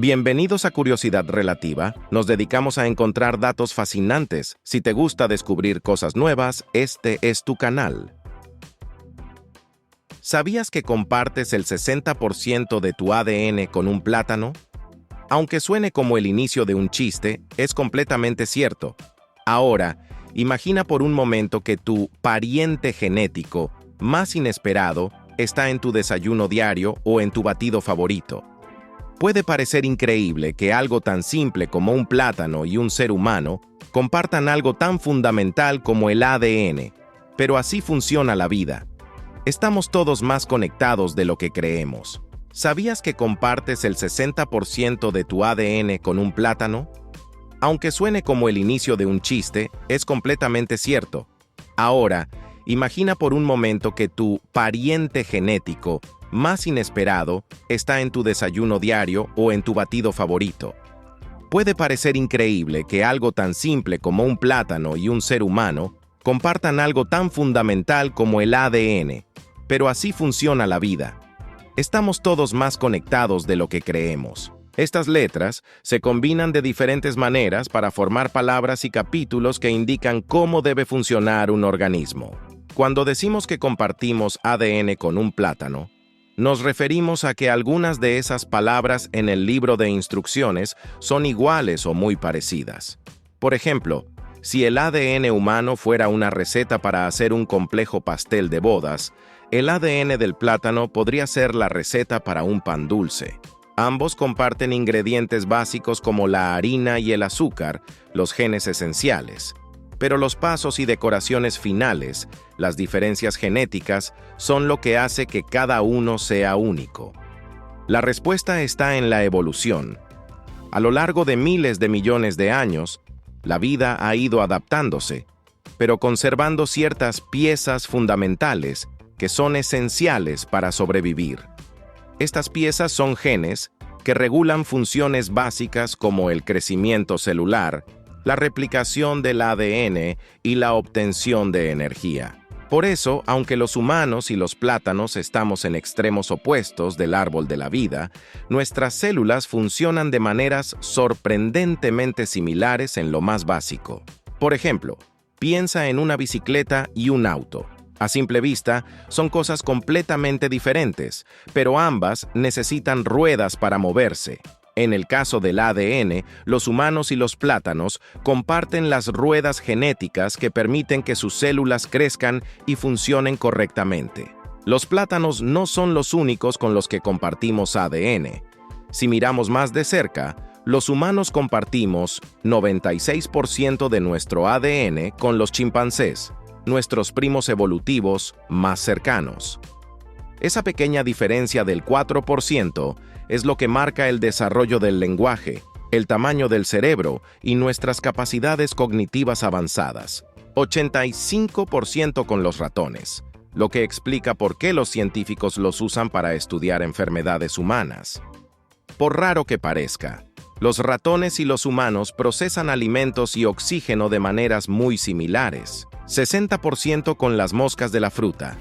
Bienvenidos a Curiosidad Relativa. Nos dedicamos a encontrar datos fascinantes. Si te gusta descubrir cosas nuevas, este es tu canal. ¿Sabías que compartes el 60% de tu ADN con un plátano? Aunque suene como el inicio de un chiste, es completamente cierto. Ahora, imagina por un momento que tu pariente genético más inesperado está en tu desayuno diario o en tu batido favorito. Puede parecer increíble que algo tan simple como un plátano y un ser humano compartan algo tan fundamental como el ADN, pero así funciona la vida. Estamos todos más conectados de lo que creemos. ¿Sabías que compartes el 60% de tu ADN con un plátano? Aunque suene como el inicio de un chiste, es completamente cierto. Ahora, imagina por un momento que tu pariente genético más inesperado está en tu desayuno diario o en tu batido favorito. Puede parecer increíble que algo tan simple como un plátano y un ser humano compartan algo tan fundamental como el ADN, pero así funciona la vida. Estamos todos más conectados de lo que creemos. Estas letras se combinan de diferentes maneras para formar palabras y capítulos que indican cómo debe funcionar un organismo. Cuando decimos que compartimos ADN con un plátano, nos referimos a que algunas de esas palabras en el libro de instrucciones son iguales o muy parecidas. Por ejemplo, si el ADN humano fuera una receta para hacer un complejo pastel de bodas, el ADN del plátano podría ser la receta para un pan dulce. Ambos comparten ingredientes básicos como la harina y el azúcar, los genes esenciales. Pero los pasos y decoraciones finales, las diferencias genéticas, son lo que hace que cada uno sea único. La respuesta está en la evolución. A lo largo de miles de millones de años, la vida ha ido adaptándose, pero conservando ciertas piezas fundamentales que son esenciales para sobrevivir. Estas piezas son genes que regulan funciones básicas como el crecimiento celular, la replicación del ADN y la obtención de energía. Por eso, aunque los humanos y los plátanos estamos en extremos opuestos del árbol de la vida, nuestras células funcionan de maneras sorprendentemente similares en lo más básico. Por ejemplo, piensa en una bicicleta y un auto. A simple vista, son cosas completamente diferentes, pero ambas necesitan ruedas para moverse. En el caso del ADN, los humanos y los plátanos comparten las ruedas genéticas que permiten que sus células crezcan y funcionen correctamente. Los plátanos no son los únicos con los que compartimos ADN. Si miramos más de cerca, los humanos compartimos 96% de nuestro ADN con los chimpancés, nuestros primos evolutivos más cercanos. Esa pequeña diferencia del 4% es lo que marca el desarrollo del lenguaje, el tamaño del cerebro y nuestras capacidades cognitivas avanzadas. 85% con los ratones, lo que explica por qué los científicos los usan para estudiar enfermedades humanas. Por raro que parezca, los ratones y los humanos procesan alimentos y oxígeno de maneras muy similares. 60% con las moscas de la fruta,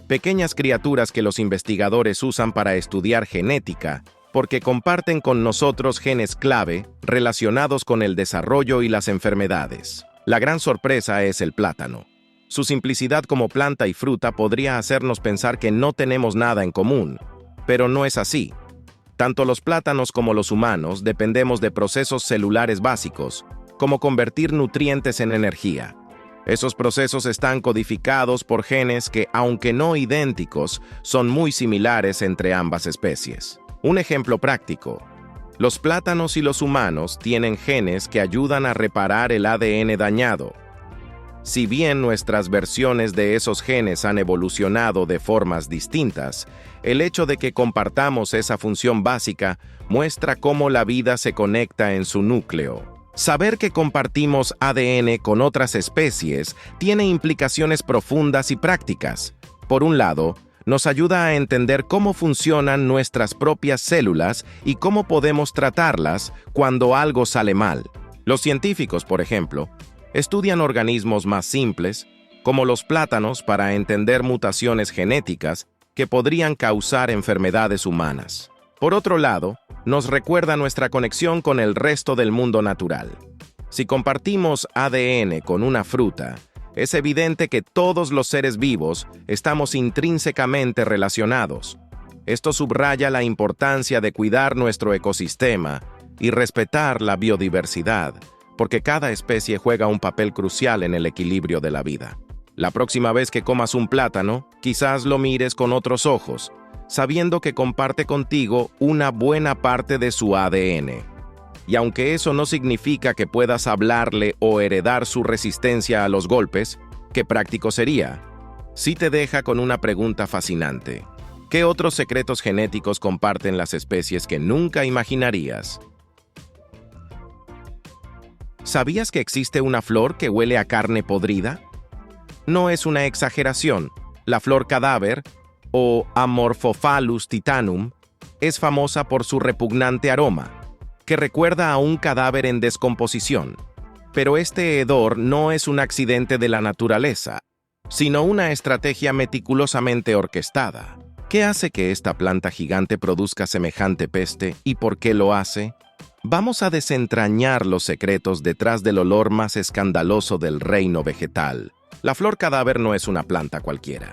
pequeñas criaturas que los investigadores usan para estudiar genética, porque comparten con nosotros genes clave relacionados con el desarrollo y las enfermedades. La gran sorpresa es el plátano. Su simplicidad como planta y fruta podría hacernos pensar que no tenemos nada en común, pero no es así. Tanto los plátanos como los humanos dependemos de procesos celulares básicos, como convertir nutrientes en energía. Esos procesos están codificados por genes que, aunque no idénticos, son muy similares entre ambas especies. Un ejemplo práctico: los plátanos y los humanos tienen genes que ayudan a reparar el ADN dañado. Si bien nuestras versiones de esos genes han evolucionado de formas distintas, el hecho de que compartamos esa función básica muestra cómo la vida se conecta en su núcleo. Saber que compartimos ADN con otras especies tiene implicaciones profundas y prácticas. Por un lado, nos ayuda a entender cómo funcionan nuestras propias células y cómo podemos tratarlas cuando algo sale mal. Los científicos, por ejemplo, estudian organismos más simples, como los plátanos, para entender mutaciones genéticas que podrían causar enfermedades humanas. Por otro lado, nos recuerda nuestra conexión con el resto del mundo natural. Si compartimos ADN con una fruta, es evidente que todos los seres vivos estamos intrínsecamente relacionados. Esto subraya la importancia de cuidar nuestro ecosistema y respetar la biodiversidad, porque cada especie juega un papel crucial en el equilibrio de la vida. La próxima vez que comas un plátano, quizás lo mires con otros ojos, sabiendo que comparte contigo una buena parte de su ADN. Y aunque eso no significa que puedas hablarle o heredar su resistencia a los golpes, qué práctico sería, sí te deja con una pregunta fascinante. ¿Qué otros secretos genéticos comparten las especies que nunca imaginarías? ¿Sabías que existe una flor que huele a carne podrida? No es una exageración. La flor cadáver, o Amorphophallus titanum, es famosa por su repugnante aroma, que recuerda a un cadáver en descomposición. Pero este hedor no es un accidente de la naturaleza, sino una estrategia meticulosamente orquestada. ¿Qué hace que esta planta gigante produzca semejante peste y por qué lo hace? Vamos a desentrañar los secretos detrás del olor más escandaloso del reino vegetal. La flor cadáver no es una planta cualquiera.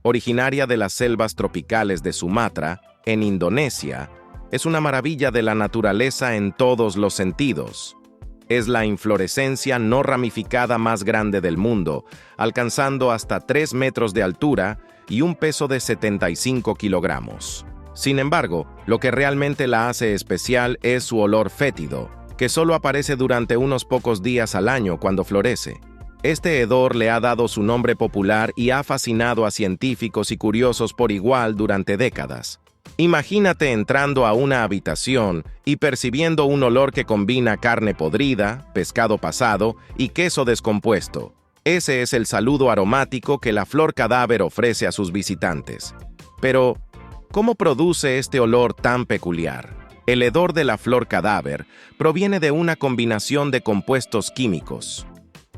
Originaria de las selvas tropicales de Sumatra, en Indonesia, es una maravilla de la naturaleza en todos los sentidos. Es la inflorescencia no ramificada más grande del mundo, alcanzando hasta 3 metros de altura y un peso de 75 kilogramos. Sin embargo, lo que realmente la hace especial es su olor fétido, que solo aparece durante unos pocos días al año cuando florece. Este hedor le ha dado su nombre popular y ha fascinado a científicos y curiosos por igual durante décadas. Imagínate entrando a una habitación y percibiendo un olor que combina carne podrida, pescado pasado y queso descompuesto. Ese es el saludo aromático que la flor cadáver ofrece a sus visitantes. Pero, ¿cómo produce este olor tan peculiar? El hedor de la flor cadáver proviene de una combinación de compuestos químicos.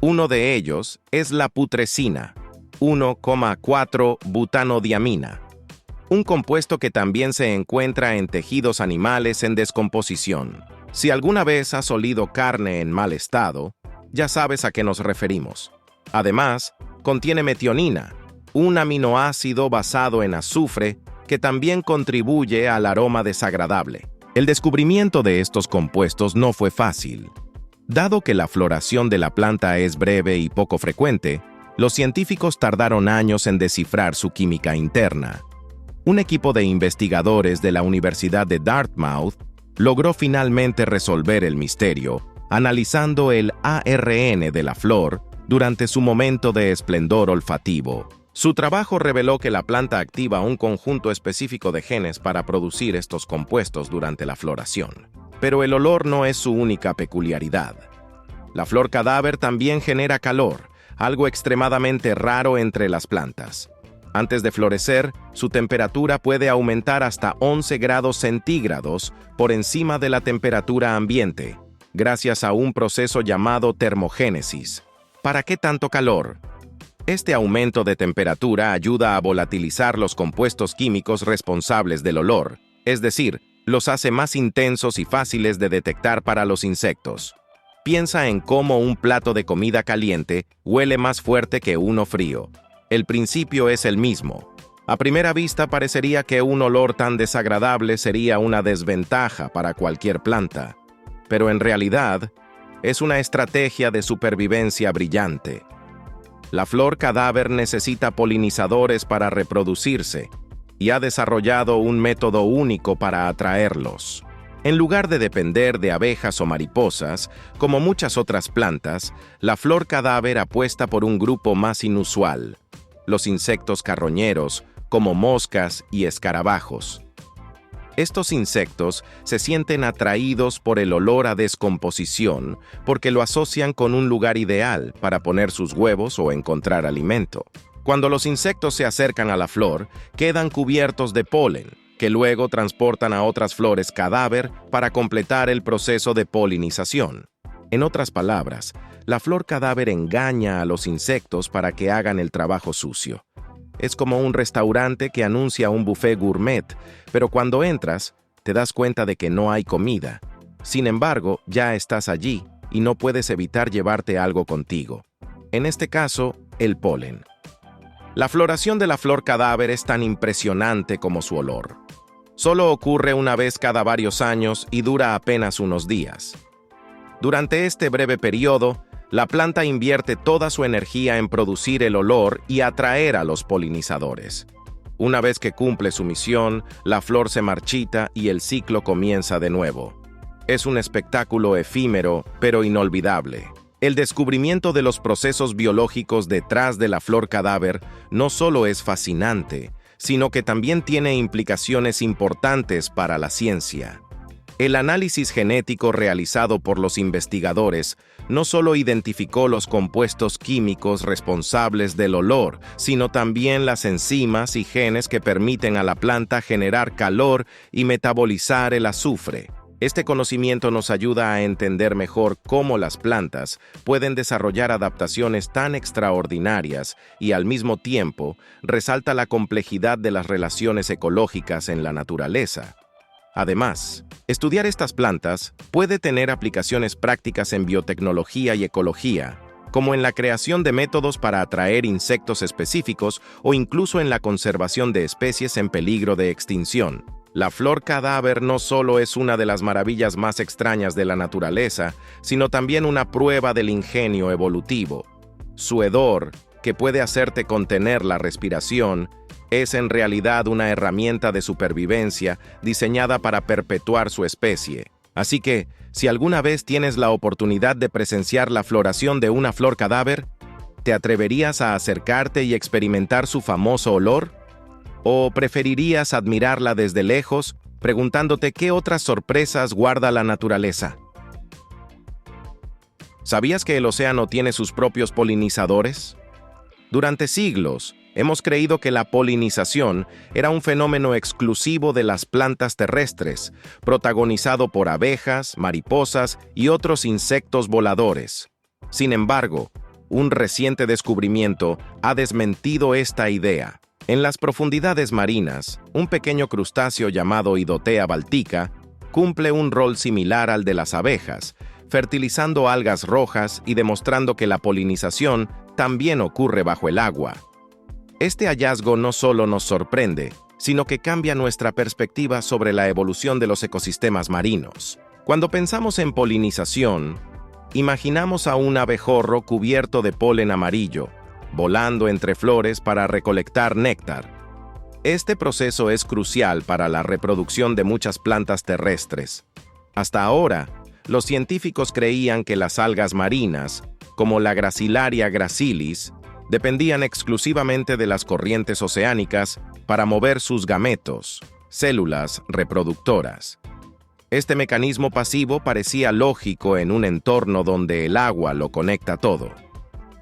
Uno de ellos es la putrescina, 1,4-butanodiamina, un compuesto que también se encuentra en tejidos animales en descomposición. Si alguna vez has olido carne en mal estado, ya sabes a qué nos referimos. Además, contiene metionina, un aminoácido basado en azufre que también contribuye al aroma desagradable. El descubrimiento de estos compuestos no fue fácil. Dado que la floración de la planta es breve y poco frecuente, los científicos tardaron años en descifrar su química interna. Un equipo de investigadores de la Universidad de Dartmouth logró finalmente resolver el misterio, analizando el ARN de la flor durante su momento de esplendor olfativo. Su trabajo reveló que la planta activa un conjunto específico de genes para producir estos compuestos durante la floración. Pero el olor no es su única peculiaridad. La flor cadáver también genera calor, algo extremadamente raro entre las plantas. Antes de florecer, su temperatura puede aumentar hasta 11 grados centígrados por encima de la temperatura ambiente, gracias a un proceso llamado termogénesis. ¿Para qué tanto calor? Este aumento de temperatura ayuda a volatilizar los compuestos químicos responsables del olor, es decir, los hace más intensos y fáciles de detectar para los insectos. Piensa en cómo un plato de comida caliente huele más fuerte que uno frío. El principio es el mismo. A primera vista parecería que un olor tan desagradable sería una desventaja para cualquier planta, pero en realidad es una estrategia de supervivencia brillante. La flor cadáver necesita polinizadores para reproducirse y ha desarrollado un método único para atraerlos. En lugar de depender de abejas o mariposas, como muchas otras plantas, la flor cadáver apuesta por un grupo más inusual: los insectos carroñeros, como moscas y escarabajos. Estos insectos se sienten atraídos por el olor a descomposición porque lo asocian con un lugar ideal para poner sus huevos o encontrar alimento. Cuando los insectos se acercan a la flor, quedan cubiertos de polen, que luego transportan a otras flores cadáver para completar el proceso de polinización. En otras palabras, la flor cadáver engaña a los insectos para que hagan el trabajo sucio. Es como un restaurante que anuncia un buffet gourmet, pero cuando entras, te das cuenta de que no hay comida. Sin embargo, ya estás allí y no puedes evitar llevarte algo contigo. En este caso, el polen. La floración de la flor cadáver es tan impresionante como su olor. Solo ocurre una vez cada varios años y dura apenas unos días. Durante este breve periodo, la planta invierte toda su energía en producir el olor y atraer a los polinizadores. Una vez que cumple su misión, la flor se marchita y el ciclo comienza de nuevo. Es un espectáculo efímero, pero inolvidable. El descubrimiento de los procesos biológicos detrás de la flor cadáver no solo es fascinante, sino que también tiene implicaciones importantes para la ciencia. El análisis genético realizado por los investigadores no solo identificó los compuestos químicos responsables del olor, sino también las enzimas y genes que permiten a la planta generar calor y metabolizar el azufre. Este conocimiento nos ayuda a entender mejor cómo las plantas pueden desarrollar adaptaciones tan extraordinarias y, al mismo tiempo, resalta la complejidad de las relaciones ecológicas en la naturaleza. Además, estudiar estas plantas puede tener aplicaciones prácticas en biotecnología y ecología, como en la creación de métodos para atraer insectos específicos o incluso en la conservación de especies en peligro de extinción. La flor cadáver no solo es una de las maravillas más extrañas de la naturaleza, sino también una prueba del ingenio evolutivo. Su hedor, que puede hacerte contener la respiración, es en realidad una herramienta de supervivencia diseñada para perpetuar su especie. Así que, si alguna vez tienes la oportunidad de presenciar la floración de una flor cadáver, ¿te atreverías a acercarte y experimentar su famoso olor? ¿O preferirías admirarla desde lejos, preguntándote qué otras sorpresas guarda la naturaleza? ¿Sabías que el océano tiene sus propios polinizadores? Durante siglos, hemos creído que la polinización era un fenómeno exclusivo de las plantas terrestres, protagonizado por abejas, mariposas y otros insectos voladores. Sin embargo, un reciente descubrimiento ha desmentido esta idea. En las profundidades marinas, un pequeño crustáceo llamado Idotea baltica cumple un rol similar al de las abejas, fertilizando algas rojas y demostrando que la polinización también ocurre bajo el agua. Este hallazgo no solo nos sorprende, sino que cambia nuestra perspectiva sobre la evolución de los ecosistemas marinos. Cuando pensamos en polinización, imaginamos a un abejorro cubierto de polen amarillo, volando entre flores para recolectar néctar. Este proceso es crucial para la reproducción de muchas plantas terrestres. Hasta ahora, los científicos creían que las algas marinas, como la Gracilaria gracilis, dependían exclusivamente de las corrientes oceánicas para mover sus gametos, células reproductoras. Este mecanismo pasivo parecía lógico en un entorno donde el agua lo conecta todo.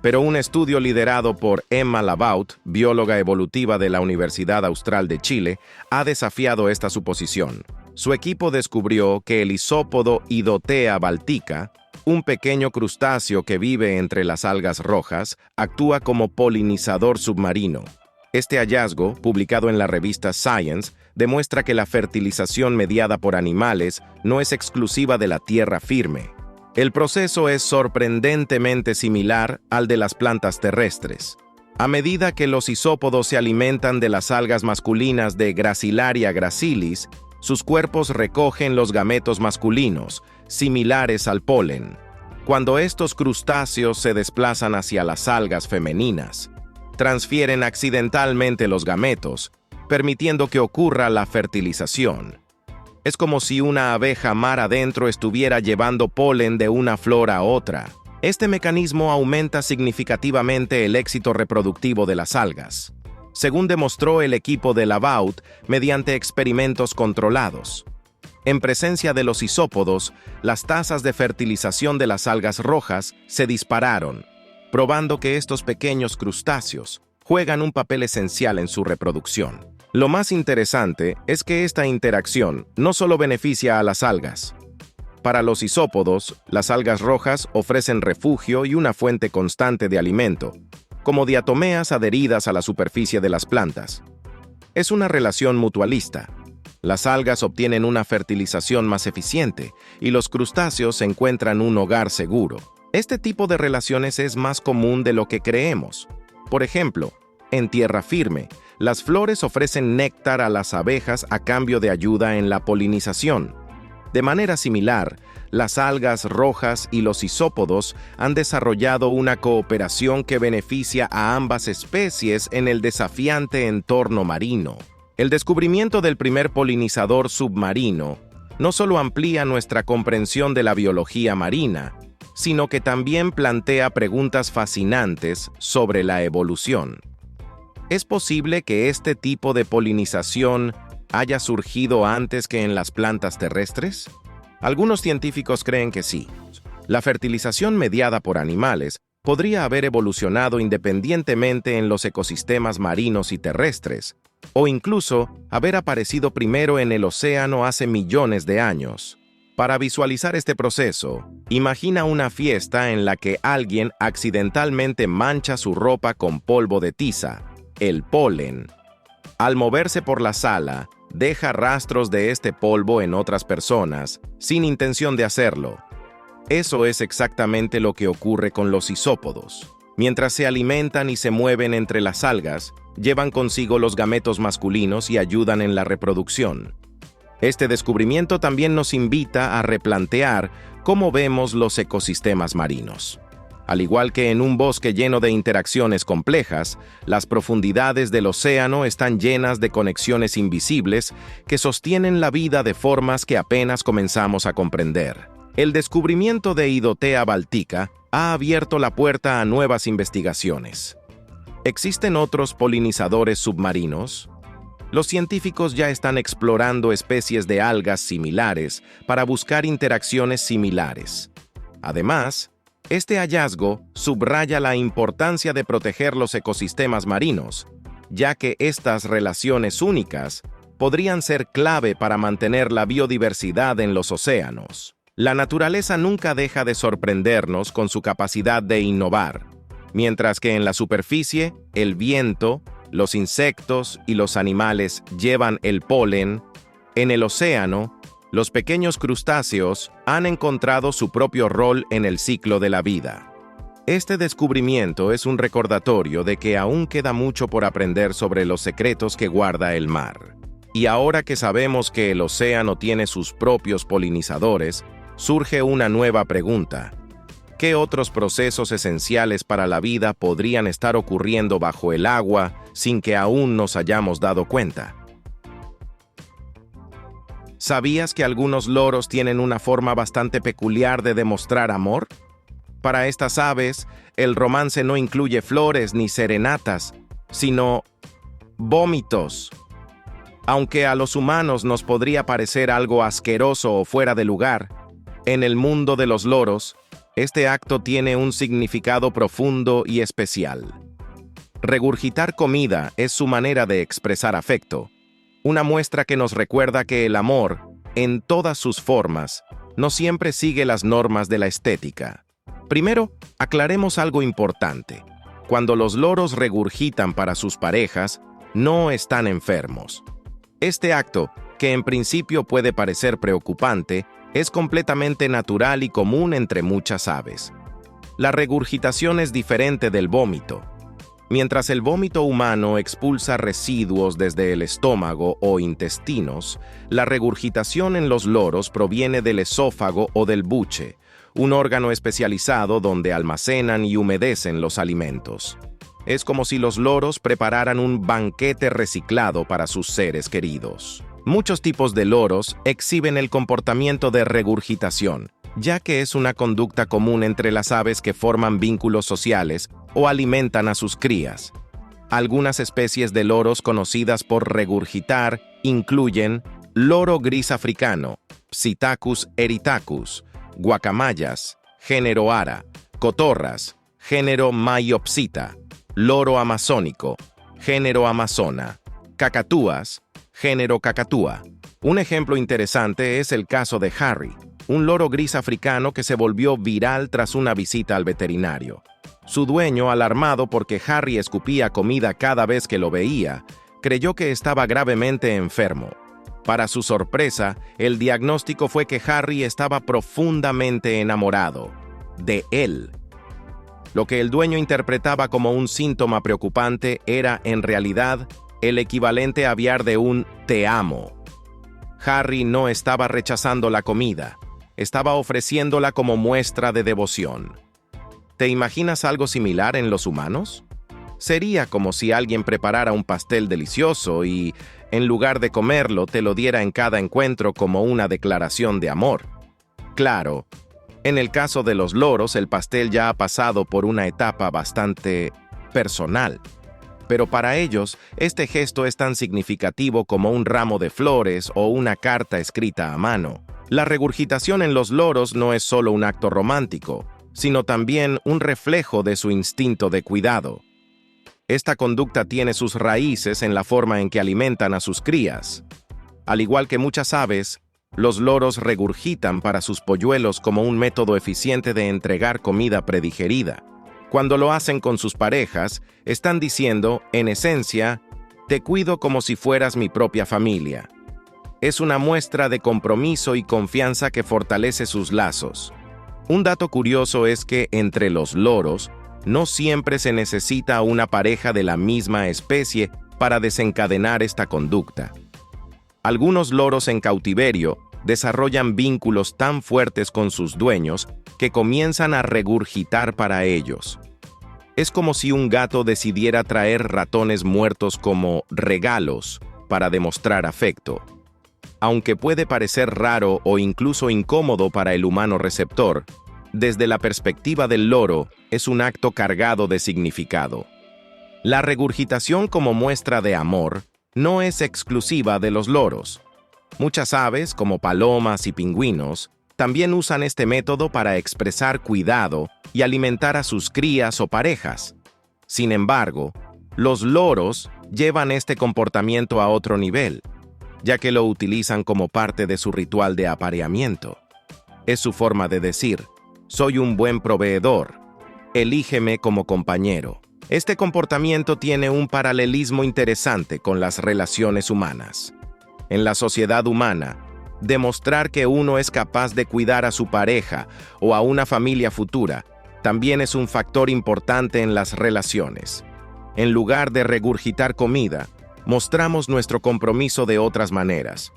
Pero un estudio liderado por Emma Labaut, bióloga evolutiva de la Universidad Austral de Chile, ha desafiado esta suposición. Su equipo descubrió que el isópodo Idotea baltica, un pequeño crustáceo que vive entre las algas rojas, actúa como polinizador submarino. Este hallazgo, publicado en la revista Science, demuestra que la fertilización mediada por animales no es exclusiva de la tierra firme. El proceso es sorprendentemente similar al de las plantas terrestres. A medida que los isópodos se alimentan de las algas masculinas de Gracilaria gracilis, sus cuerpos recogen los gametos masculinos, similares al polen. Cuando estos crustáceos se desplazan hacia las algas femeninas, transfieren accidentalmente los gametos, permitiendo que ocurra la fertilización. Es como si una abeja mar adentro estuviera llevando polen de una flor a otra. Este mecanismo aumenta significativamente el éxito reproductivo de las algas, según demostró el equipo de Labaut mediante experimentos controlados. En presencia de los isópodos, las tasas de fertilización de las algas rojas se dispararon, probando que estos pequeños crustáceos juegan un papel esencial en su reproducción. Lo más interesante es que esta interacción no solo beneficia a las algas. Para los isópodos, las algas rojas ofrecen refugio y una fuente constante de alimento, como diatomeas adheridas a la superficie de las plantas. Es una relación mutualista. Las algas obtienen una fertilización más eficiente y los crustáceos encuentran un hogar seguro. Este tipo de relaciones es más común de lo que creemos. Por ejemplo, en tierra firme, las flores ofrecen néctar a las abejas a cambio de ayuda en la polinización. De manera similar, las algas rojas y los isópodos han desarrollado una cooperación que beneficia a ambas especies en el desafiante entorno marino. El descubrimiento del primer polinizador submarino no solo amplía nuestra comprensión de la biología marina, sino que también plantea preguntas fascinantes sobre la evolución. ¿Es posible que este tipo de polinización haya surgido antes que en las plantas terrestres? Algunos científicos creen que sí. La fertilización mediada por animales podría haber evolucionado independientemente en los ecosistemas marinos y terrestres, o incluso haber aparecido primero en el océano hace millones de años. Para visualizar este proceso, imagina una fiesta en la que alguien accidentalmente mancha su ropa con polvo de tiza, el polen. Al moverse por la sala, deja rastros de este polvo en otras personas, sin intención de hacerlo. Eso es exactamente lo que ocurre con los isópodos. Mientras se alimentan y se mueven entre las algas, llevan consigo los gametos masculinos y ayudan en la reproducción. Este descubrimiento también nos invita a replantear cómo vemos los ecosistemas marinos. Al igual que en un bosque lleno de interacciones complejas, las profundidades del océano están llenas de conexiones invisibles que sostienen la vida de formas que apenas comenzamos a comprender. El descubrimiento de Idothea baltica ha abierto la puerta a nuevas investigaciones. ¿Existen otros polinizadores submarinos? Los científicos ya están explorando especies de algas similares para buscar interacciones similares. Además, este hallazgo subraya la importancia de proteger los ecosistemas marinos, ya que estas relaciones únicas podrían ser clave para mantener la biodiversidad en los océanos. La naturaleza nunca deja de sorprendernos con su capacidad de innovar. Mientras que en la superficie, el viento, los insectos y los animales llevan el polen, en el océano, los pequeños crustáceos han encontrado su propio rol en el ciclo de la vida. Este descubrimiento es un recordatorio de que aún queda mucho por aprender sobre los secretos que guarda el mar. Y ahora que sabemos que el océano tiene sus propios polinizadores, surge una nueva pregunta. ¿Qué otros procesos esenciales para la vida podrían estar ocurriendo bajo el agua sin que aún nos hayamos dado cuenta? ¿Sabías que algunos loros tienen una forma bastante peculiar de demostrar amor? Para estas aves, el romance no incluye flores ni serenatas, sino vómitos. Aunque a los humanos nos podría parecer algo asqueroso o fuera de lugar, en el mundo de los loros, este acto tiene un significado profundo y especial. Regurgitar comida es su manera de expresar afecto, una muestra que nos recuerda que el amor, en todas sus formas, no siempre sigue las normas de la estética. Primero, aclaremos algo importante. Cuando los loros regurgitan para sus parejas, no están enfermos. Este acto, que en principio puede parecer preocupante, es completamente natural y común entre muchas aves. La regurgitación es diferente del vómito. Mientras el vómito humano expulsa residuos desde el estómago o intestinos, la regurgitación en los loros proviene del esófago o del buche, un órgano especializado donde almacenan y humedecen los alimentos. Es como si los loros prepararan un banquete reciclado para sus seres queridos. Muchos tipos de loros exhiben el comportamiento de regurgitación, ya que es una conducta común entre las aves que forman vínculos sociales o alimentan a sus crías. Algunas especies de loros conocidas por regurgitar incluyen loro gris africano, Psittacus eritacus, guacamayas, género Ara, cotorras, género Maiopsita, loro amazónico, género Amazona, cacatúas, género Cacatúa. Un ejemplo interesante es el caso de Harry, un loro gris africano que se volvió viral tras una visita al veterinario. Su dueño, alarmado porque Harry escupía comida cada vez que lo veía, creyó que estaba gravemente enfermo. Para su sorpresa, el diagnóstico fue que Harry estaba profundamente enamorado de él. Lo que el dueño interpretaba como un síntoma preocupante era, en realidad, el equivalente aviar de un «te amo». Harry no estaba rechazando la comida, estaba ofreciéndola como muestra de devoción. ¿Te imaginas algo similar en los humanos? Sería como si alguien preparara un pastel delicioso y, en lugar de comerlo, te lo diera en cada encuentro como una declaración de amor. Claro, en el caso de los loros, el pastel ya ha pasado por una etapa bastante personal. Pero para ellos, este gesto es tan significativo como un ramo de flores o una carta escrita a mano. La regurgitación en los loros no es solo un acto romántico, sino también un reflejo de su instinto de cuidado. Esta conducta tiene sus raíces en la forma en que alimentan a sus crías. Al igual que muchas aves, los loros regurgitan para sus polluelos como un método eficiente de entregar comida predigerida. Cuando lo hacen con sus parejas, están diciendo, en esencia, «Te cuido como si fueras mi propia familia». Es una muestra de compromiso y confianza que fortalece sus lazos. Un dato curioso es que, entre los loros, no siempre se necesita una pareja de la misma especie para desencadenar esta conducta. Algunos loros en cautiverio desarrollan vínculos tan fuertes con sus dueños que comienzan a regurgitar para ellos. Es como si un gato decidiera traer ratones muertos como regalos para demostrar afecto. Aunque puede parecer raro o incluso incómodo para el humano receptor, desde la perspectiva del loro, es un acto cargado de significado. La regurgitación como muestra de amor no es exclusiva de los loros. Muchas aves, como palomas y pingüinos, también usan este método para expresar cuidado y alimentar a sus crías o parejas. Sin embargo, los loros llevan este comportamiento a otro nivel, ya que lo utilizan como parte de su ritual de apareamiento. Es su forma de decir, «Soy un buen proveedor, elígeme como compañero». Este comportamiento tiene un paralelismo interesante con las relaciones humanas. En la sociedad humana, demostrar que uno es capaz de cuidar a su pareja o a una familia futura también es un factor importante en las relaciones. En lugar de regurgitar comida, mostramos nuestro compromiso de otras maneras,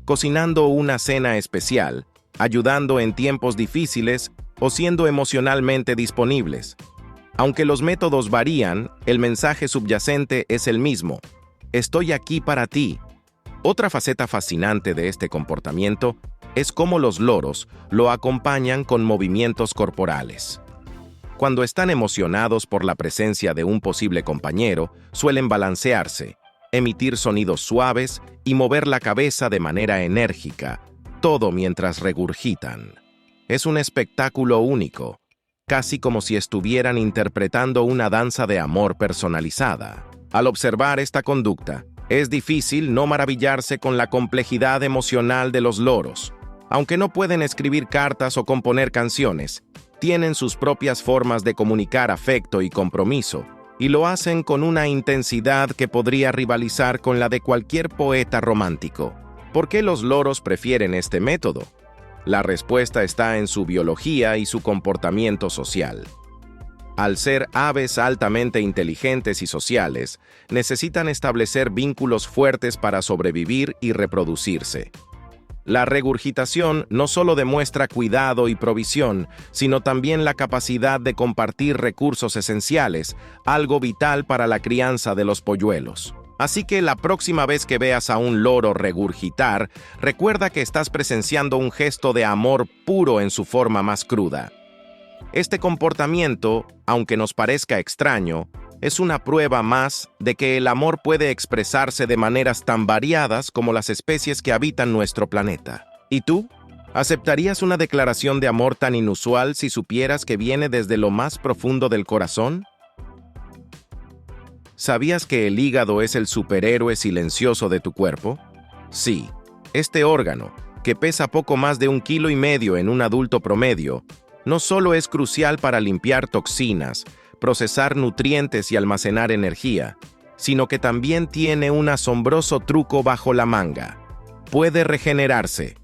cocinando una cena especial, ayudando en tiempos difíciles o siendo emocionalmente disponibles. Aunque los métodos varían, el mensaje subyacente es el mismo: estoy aquí para ti. Otra faceta fascinante de este comportamiento es cómo los loros lo acompañan con movimientos corporales. Cuando están emocionados por la presencia de un posible compañero, suelen balancearse, emitir sonidos suaves y mover la cabeza de manera enérgica, todo mientras regurgitan. Es un espectáculo único, casi como si estuvieran interpretando una danza de amor personalizada. Al observar esta conducta, es difícil no maravillarse con la complejidad emocional de los loros. Aunque no pueden escribir cartas o componer canciones, tienen sus propias formas de comunicar afecto y compromiso, y lo hacen con una intensidad que podría rivalizar con la de cualquier poeta romántico. ¿Por qué los loros prefieren este método? La respuesta está en su biología y su comportamiento social. Al ser aves altamente inteligentes y sociales, necesitan establecer vínculos fuertes para sobrevivir y reproducirse. La regurgitación no solo demuestra cuidado y provisión, sino también la capacidad de compartir recursos esenciales, algo vital para la crianza de los polluelos. Así que la próxima vez que veas a un loro regurgitar, recuerda que estás presenciando un gesto de amor puro en su forma más cruda. Este comportamiento, aunque nos parezca extraño, es una prueba más de que el amor puede expresarse de maneras tan variadas como las especies que habitan nuestro planeta. ¿Y tú? ¿Aceptarías una declaración de amor tan inusual si supieras que viene desde lo más profundo del corazón? ¿Sabías que el hígado es el superhéroe silencioso de tu cuerpo? Sí, este órgano, que pesa poco más de 1,5 kilos en un adulto promedio, no solo es crucial para limpiar toxinas, procesar nutrientes y almacenar energía, sino que también tiene un asombroso truco bajo la manga. puede regenerarse.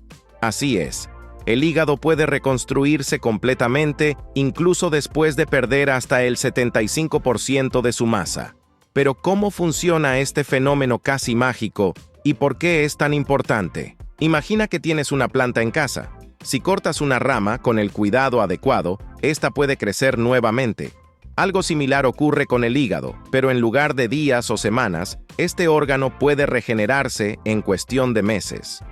Así es, el hígado puede reconstruirse completamente incluso después de perder hasta el 75% de su masa. Pero ¿cómo funciona este fenómeno casi mágico y por qué es tan importante? Imagina que tienes una planta en casa. Si cortas una rama con el cuidado adecuado, esta puede crecer nuevamente. Algo similar ocurre con el hígado, pero en lugar de días o semanas, este órgano puede regenerarse en cuestión de meses.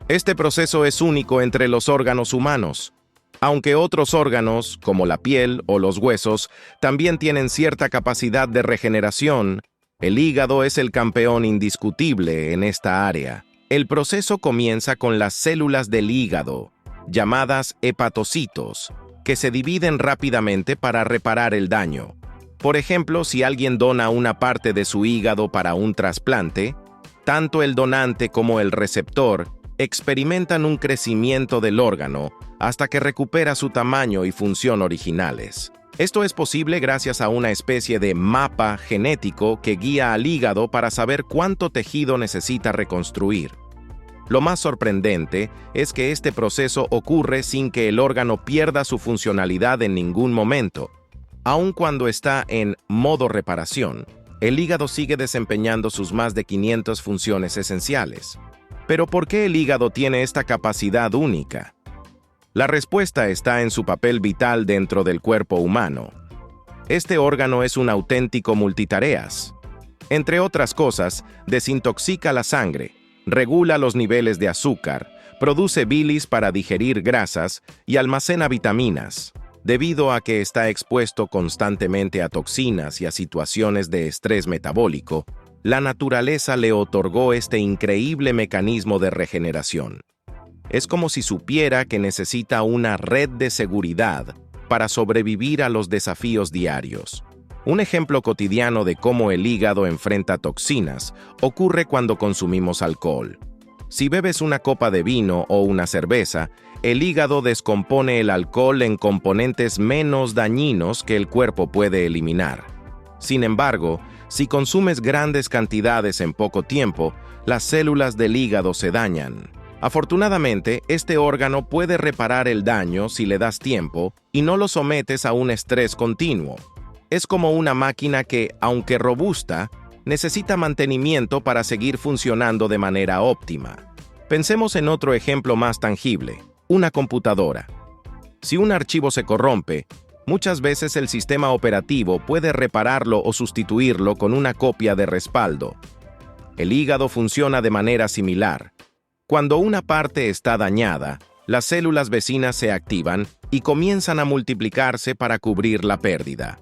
Este proceso es único entre los órganos humanos. Aunque otros órganos, como la piel o los huesos, también tienen cierta capacidad de regeneración, el hígado es el campeón indiscutible en esta área. El proceso comienza con las células del hígado, llamadas hepatocitos, que se dividen rápidamente para reparar el daño. Por ejemplo, si alguien dona una parte de su hígado para un trasplante, tanto el donante como el receptor experimentan un crecimiento del órgano hasta que recupera su tamaño y función originales. Esto es posible gracias a una especie de mapa genético que guía al hígado para saber cuánto tejido necesita reconstruir. Lo más sorprendente es que este proceso ocurre sin que el órgano pierda su funcionalidad en ningún momento. Aun cuando está en modo reparación, el hígado sigue desempeñando sus más de 500 funciones esenciales. Pero ¿por qué el hígado tiene esta capacidad única? La respuesta está en su papel vital dentro del cuerpo humano. Este órgano es un auténtico multitareas. Entre otras cosas, desintoxica la sangre, regula los niveles de azúcar, produce bilis para digerir grasas y almacena vitaminas. Debido a que está expuesto constantemente a toxinas y a situaciones de estrés metabólico, la naturaleza le otorgó este increíble mecanismo de regeneración. Es como si supiera que necesita una red de seguridad para sobrevivir a los desafíos diarios. Un ejemplo cotidiano de cómo el hígado enfrenta toxinas ocurre cuando consumimos alcohol. Si bebes una copa de vino o una cerveza, el hígado descompone el alcohol en componentes menos dañinos que el cuerpo puede eliminar. Sin embargo, si consumes grandes cantidades en poco tiempo, las células del hígado se dañan. Afortunadamente, este órgano puede reparar el daño si le das tiempo y no lo sometes a un estrés continuo. Es como una máquina que, aunque robusta, necesita mantenimiento para seguir funcionando de manera óptima. Pensemos en otro ejemplo más tangible, una computadora. Si un archivo se corrompe, muchas veces el sistema operativo puede repararlo o sustituirlo con una copia de respaldo. El hígado funciona de manera similar. Cuando una parte está dañada, las células vecinas se activan y comienzan a multiplicarse para cubrir la pérdida.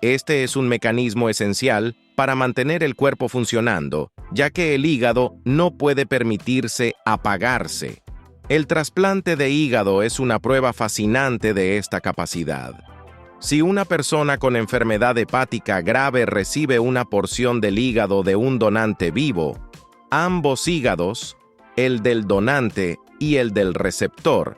Este es un mecanismo esencial para mantener el cuerpo funcionando, ya que el hígado no puede permitirse apagarse. El trasplante de hígado es una prueba fascinante de esta capacidad. Si una persona con enfermedad hepática grave recibe una porción del hígado de un donante vivo, ambos hígados, el del donante y el del receptor,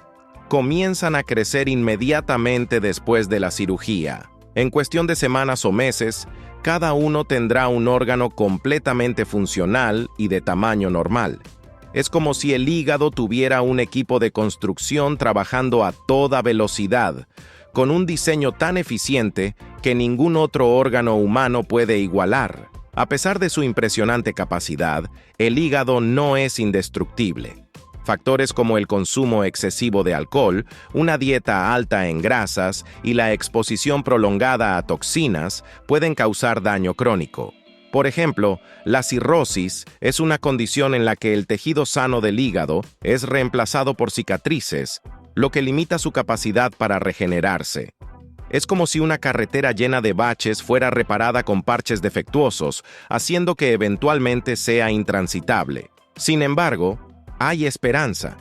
comienzan a crecer inmediatamente después de la cirugía. En cuestión de semanas o meses, cada uno tendrá un órgano completamente funcional y de tamaño normal. Es como si el hígado tuviera un equipo de construcción trabajando a toda velocidad, con un diseño tan eficiente que ningún otro órgano humano puede igualar. A pesar de su impresionante capacidad, el hígado no es indestructible. Factores como el consumo excesivo de alcohol, una dieta alta en grasas y la exposición prolongada a toxinas pueden causar daño crónico. Por ejemplo, la cirrosis es una condición en la que el tejido sano del hígado es reemplazado por cicatrices, lo que limita su capacidad para regenerarse. Es como si una carretera llena de baches fuera reparada con parches defectuosos, haciendo que eventualmente sea intransitable. Sin embargo, hay esperanza.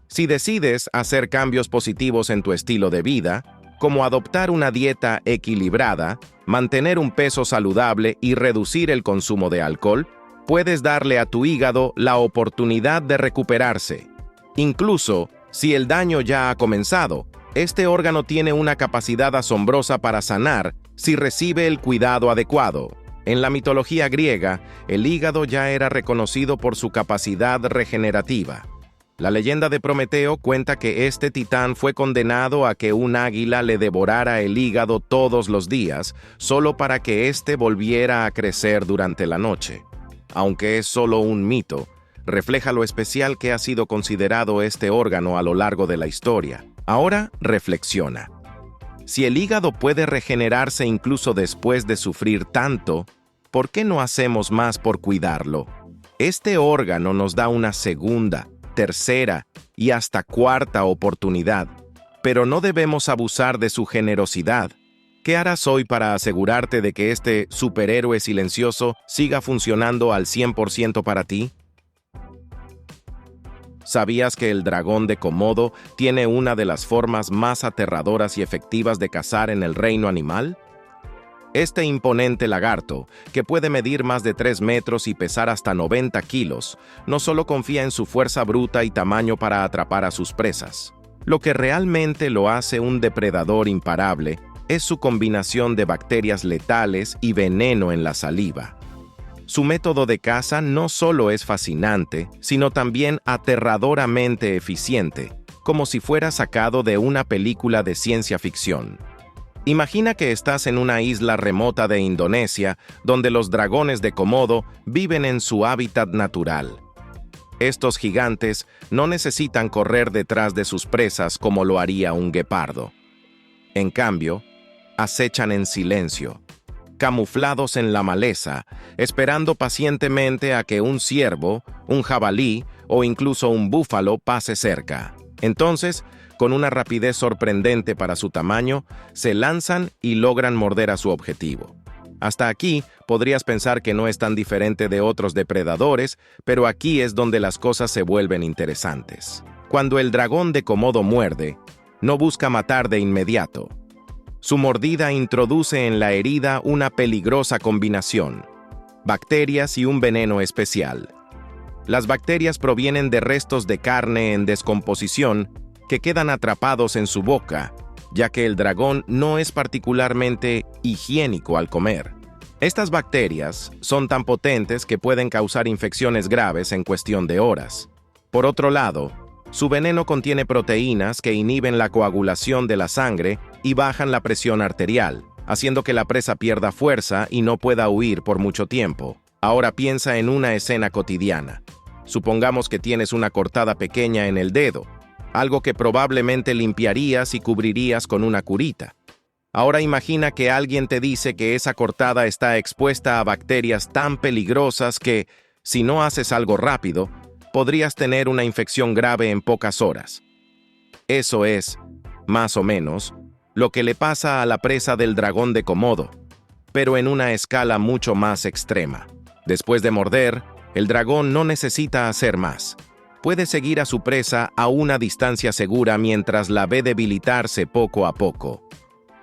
Si decides hacer cambios positivos en tu estilo de vida, como adoptar una dieta equilibrada, mantener un peso saludable y reducir el consumo de alcohol, puedes darle a tu hígado la oportunidad de recuperarse. Incluso si el daño ya ha comenzado, este órgano tiene una capacidad asombrosa para sanar si recibe el cuidado adecuado. En la mitología griega, el hígado ya era reconocido por su capacidad regenerativa. La leyenda de Prometeo cuenta que este titán fue condenado a que un águila le devorara el hígado todos los días, solo para que éste volviera a crecer durante la noche. Aunque es solo un mito, refleja lo especial que ha sido considerado este órgano a lo largo de la historia. Ahora, reflexiona. Si el hígado puede regenerarse incluso después de sufrir tanto, ¿por qué no hacemos más por cuidarlo? Este órgano nos da una segunda, tercera y hasta cuarta oportunidad, pero no debemos abusar de su generosidad. ¿Qué harás hoy para asegurarte de que este superhéroe silencioso siga funcionando al 100% para ti? ¿Sabías que el dragón de Komodo tiene una de las formas más aterradoras y efectivas de cazar en el reino animal? Este imponente lagarto, que puede medir más de 3 metros y pesar hasta 90 kilos, no solo confía en su fuerza bruta y tamaño para atrapar a sus presas. Lo que realmente lo hace un depredador imparable es su combinación de bacterias letales y veneno en la saliva. Su método de caza no solo es fascinante, sino también aterradoramente eficiente, como si fuera sacado de una película de ciencia ficción. Imagina que estás en una isla remota de Indonesia, donde los dragones de Komodo viven en su hábitat natural. Estos gigantes no necesitan correr detrás de sus presas como lo haría un guepardo. En cambio, acechan en silencio, camuflados en la maleza, esperando pacientemente a que un ciervo, un jabalí o incluso un búfalo pase cerca. Entonces, con una rapidez sorprendente para su tamaño, se lanzan y logran morder a su objetivo. Hasta aquí podrías pensar que no es tan diferente de otros depredadores, pero aquí es donde las cosas se vuelven interesantes. Cuando el dragón de Komodo muerde, no busca matar de inmediato. Su mordida introduce en la herida una peligrosa combinación: bacterias y un veneno especial. Las bacterias provienen de restos de carne en descomposición que quedan atrapados en su boca, ya que el dragón no es particularmente higiénico al comer. Estas bacterias son tan potentes que pueden causar infecciones graves en cuestión de horas. Por otro lado, su veneno contiene proteínas que inhiben la coagulación de la sangre y bajan la presión arterial, haciendo que la presa pierda fuerza y no pueda huir por mucho tiempo. Ahora piensa en una escena cotidiana. Supongamos que tienes una cortada pequeña en el dedo, algo que probablemente limpiarías y cubrirías con una curita. Ahora imagina que alguien te dice que esa cortada está expuesta a bacterias tan peligrosas que, si no haces algo rápido, podrías tener una infección grave en pocas horas. Eso es, más o menos, lo que le pasa a la presa del dragón de Komodo, pero en una escala mucho más extrema. Después de morder, el dragón no necesita hacer más. Puede seguir a su presa a una distancia segura mientras la ve debilitarse poco a poco.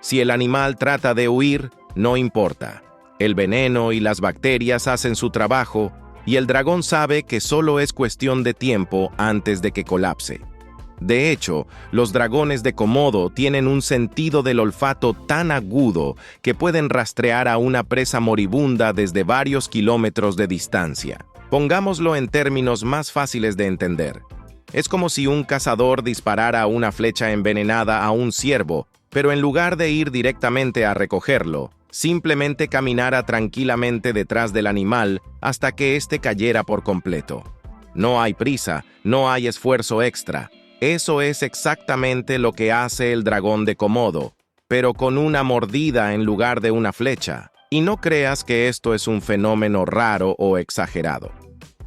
Si el animal trata de huir, no importa. El veneno y las bacterias hacen su trabajo, y el dragón sabe que solo es cuestión de tiempo antes de que colapse. De hecho, los dragones de Komodo tienen un sentido del olfato tan agudo que pueden rastrear a una presa moribunda desde varios kilómetros de distancia. Pongámoslo en términos más fáciles de entender. Es como si un cazador disparara una flecha envenenada a un ciervo, pero en lugar de ir directamente a recogerlo, simplemente caminara tranquilamente detrás del animal hasta que éste cayera por completo. No hay prisa, no hay esfuerzo extra. Eso es exactamente lo que hace el dragón de Komodo, pero con una mordida en lugar de una flecha. Y no creas que esto es un fenómeno raro o exagerado.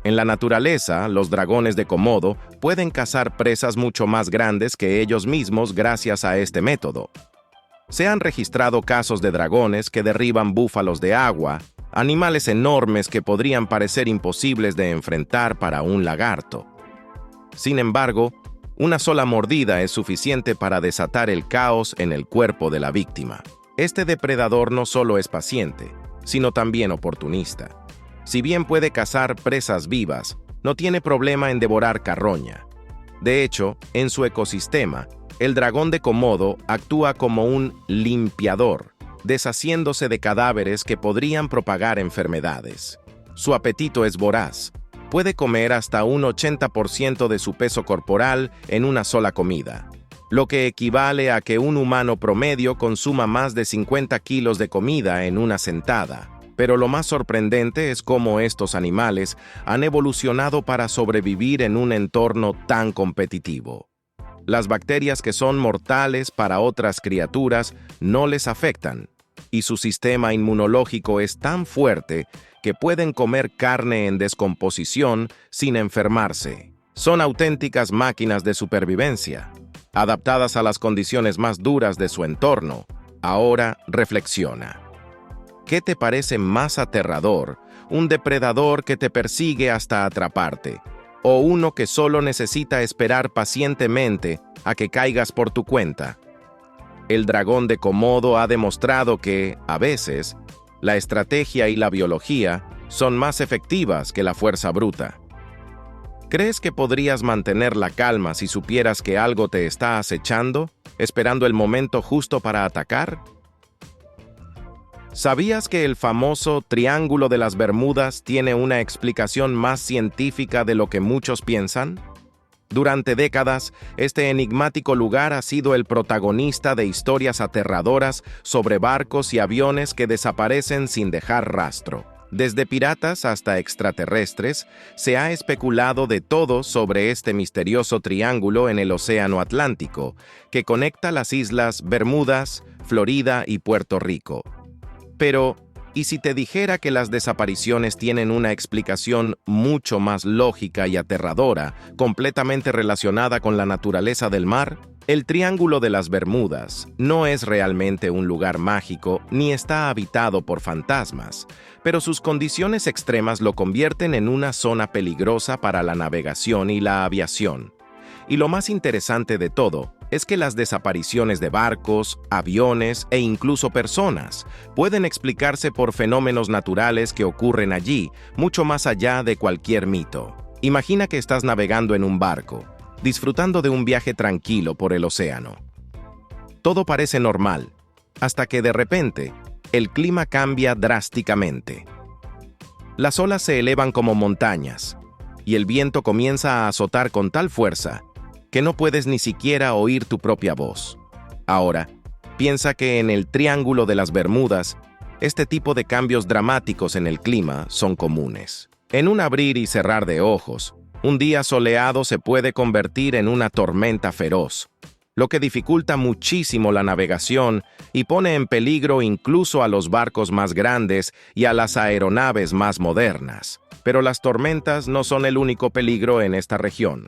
En la naturaleza, los dragones de Komodo pueden cazar presas mucho más grandes que ellos mismos gracias a este método. Se han registrado casos de dragones que derriban búfalos de agua, animales enormes que podrían parecer imposibles de enfrentar para un lagarto. Sin embargo, una sola mordida es suficiente para desatar el caos en el cuerpo de la víctima. Este depredador no solo es paciente, sino también oportunista. Si bien puede cazar presas vivas, no tiene problema en devorar carroña. De hecho, en su ecosistema, el dragón de Komodo actúa como un limpiador. deshaciéndose de cadáveres que podrían propagar enfermedades. Su apetito es voraz. Puede comer hasta un 80% de su peso corporal en una sola comida, lo que equivale a que un humano promedio consuma más de 50 kilos de comida en una sentada. Pero lo más sorprendente es cómo estos animales han evolucionado para sobrevivir en un entorno tan competitivo. Las bacterias que son mortales para otras criaturas no les afectan, y su sistema inmunológico es tan fuerte que pueden comer carne en descomposición sin enfermarse. Son auténticas máquinas de supervivencia, adaptadas a las condiciones más duras de su entorno. Ahora reflexiona. ¿Qué te parece más aterrador? ¿Un depredador que te persigue hasta atraparte? ¿O uno que solo necesita esperar pacientemente a que caigas por tu cuenta? El dragón de Komodo ha demostrado que, a veces, la estrategia y la biología son más efectivas que la fuerza bruta. ¿Crees que podrías mantener la calma si supieras que algo te está acechando, esperando el momento justo para atacar? ¿Sabías que el famoso Triángulo de las Bermudas tiene una explicación más científica de lo que muchos piensan? Durante décadas, este enigmático lugar ha sido el protagonista de historias aterradoras sobre barcos y aviones que desaparecen sin dejar rastro. Desde piratas hasta extraterrestres, se ha especulado de todo sobre este misterioso triángulo en el Océano Atlántico, que conecta las islas Bermudas, Florida y Puerto Rico. Pero, ¿y si te dijera que las desapariciones tienen una explicación mucho más lógica y aterradora, completamente relacionada con la naturaleza del mar? El Triángulo de las Bermudas no es realmente un lugar mágico ni está habitado por fantasmas, pero sus condiciones extremas lo convierten en una zona peligrosa para la navegación y la aviación. Y lo más interesante de todo es que las desapariciones de barcos, aviones e incluso personas pueden explicarse por fenómenos naturales que ocurren allí, mucho más allá de cualquier mito. Imagina que estás navegando en un barco, disfrutando de un viaje tranquilo por el océano. Todo parece normal, hasta que de repente, el clima cambia drásticamente. Las olas se elevan como montañas, y el viento comienza a azotar con tal fuerza que no puedes ni siquiera oír tu propia voz. Ahora, piensa que en el Triángulo de las Bermudas, este tipo de cambios dramáticos en el clima son comunes. En un abrir y cerrar de ojos, un día soleado se puede convertir en una tormenta feroz, lo que dificulta muchísimo la navegación y pone en peligro incluso a los barcos más grandes y a las aeronaves más modernas. Pero las tormentas no son el único peligro en esta región.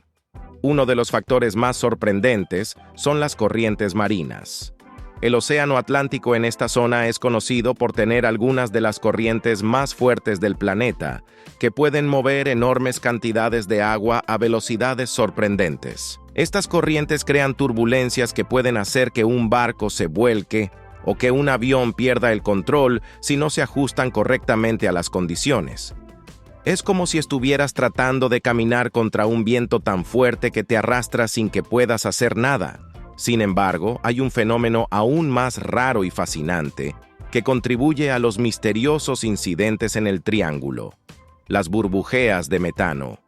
Uno de los factores más sorprendentes son las corrientes marinas. El Océano Atlántico en esta zona es conocido por tener algunas de las corrientes más fuertes del planeta, que pueden mover enormes cantidades de agua a velocidades sorprendentes. Estas corrientes crean turbulencias que pueden hacer que un barco se vuelque o que un avión pierda el control si no se ajustan correctamente a las condiciones. Es como si estuvieras tratando de caminar contra un viento tan fuerte que te arrastra sin que puedas hacer nada. Sin embargo, hay un fenómeno aún más raro y fascinante que contribuye a los misteriosos incidentes en el Triángulo: las burbujeas de metano.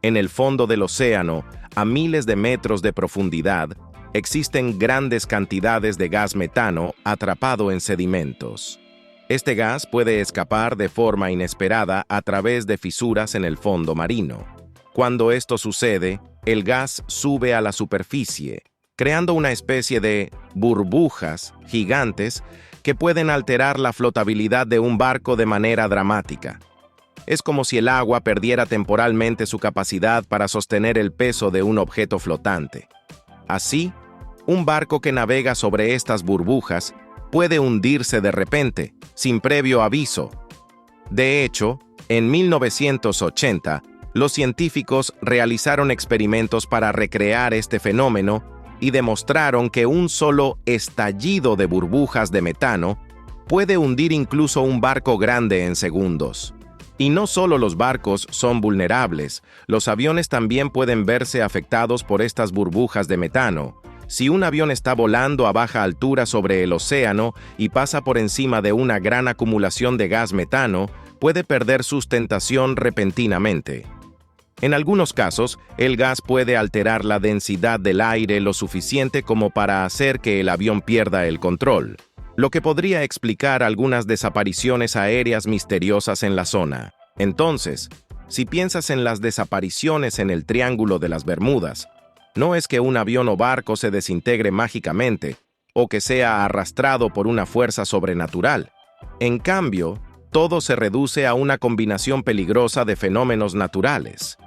En el fondo del océano, a miles de metros de profundidad, existen grandes cantidades de gas metano atrapado en sedimentos. Este gas puede escapar de forma inesperada a través de fisuras en el fondo marino. Cuando esto sucede, el gas sube a la superficie, creando una especie de burbujas gigantes que pueden alterar la flotabilidad de un barco de manera dramática. Es como si el agua perdiera temporalmente su capacidad para sostener el peso de un objeto flotante. Así, un barco que navega sobre estas burbujas puede hundirse de repente, sin previo aviso. De hecho, en 1980, los científicos realizaron experimentos para recrear este fenómeno y demostraron que un solo estallido de burbujas de metano puede hundir incluso un barco grande en segundos. Y no solo los barcos son vulnerables, los aviones también pueden verse afectados por estas burbujas de metano. Si un avión está volando a baja altura sobre el océano y pasa por encima de una gran acumulación de gas metano, puede perder sustentación repentinamente. En algunos casos, el gas puede alterar la densidad del aire lo suficiente como para hacer que el avión pierda el control, lo que podría explicar algunas desapariciones aéreas misteriosas en la zona. Entonces, si piensas en las desapariciones en el Triángulo de las Bermudas, no es que un avión o barco se desintegre mágicamente o que sea arrastrado por una fuerza sobrenatural. En cambio, todo se reduce a una combinación peligrosa de fenómenos naturales.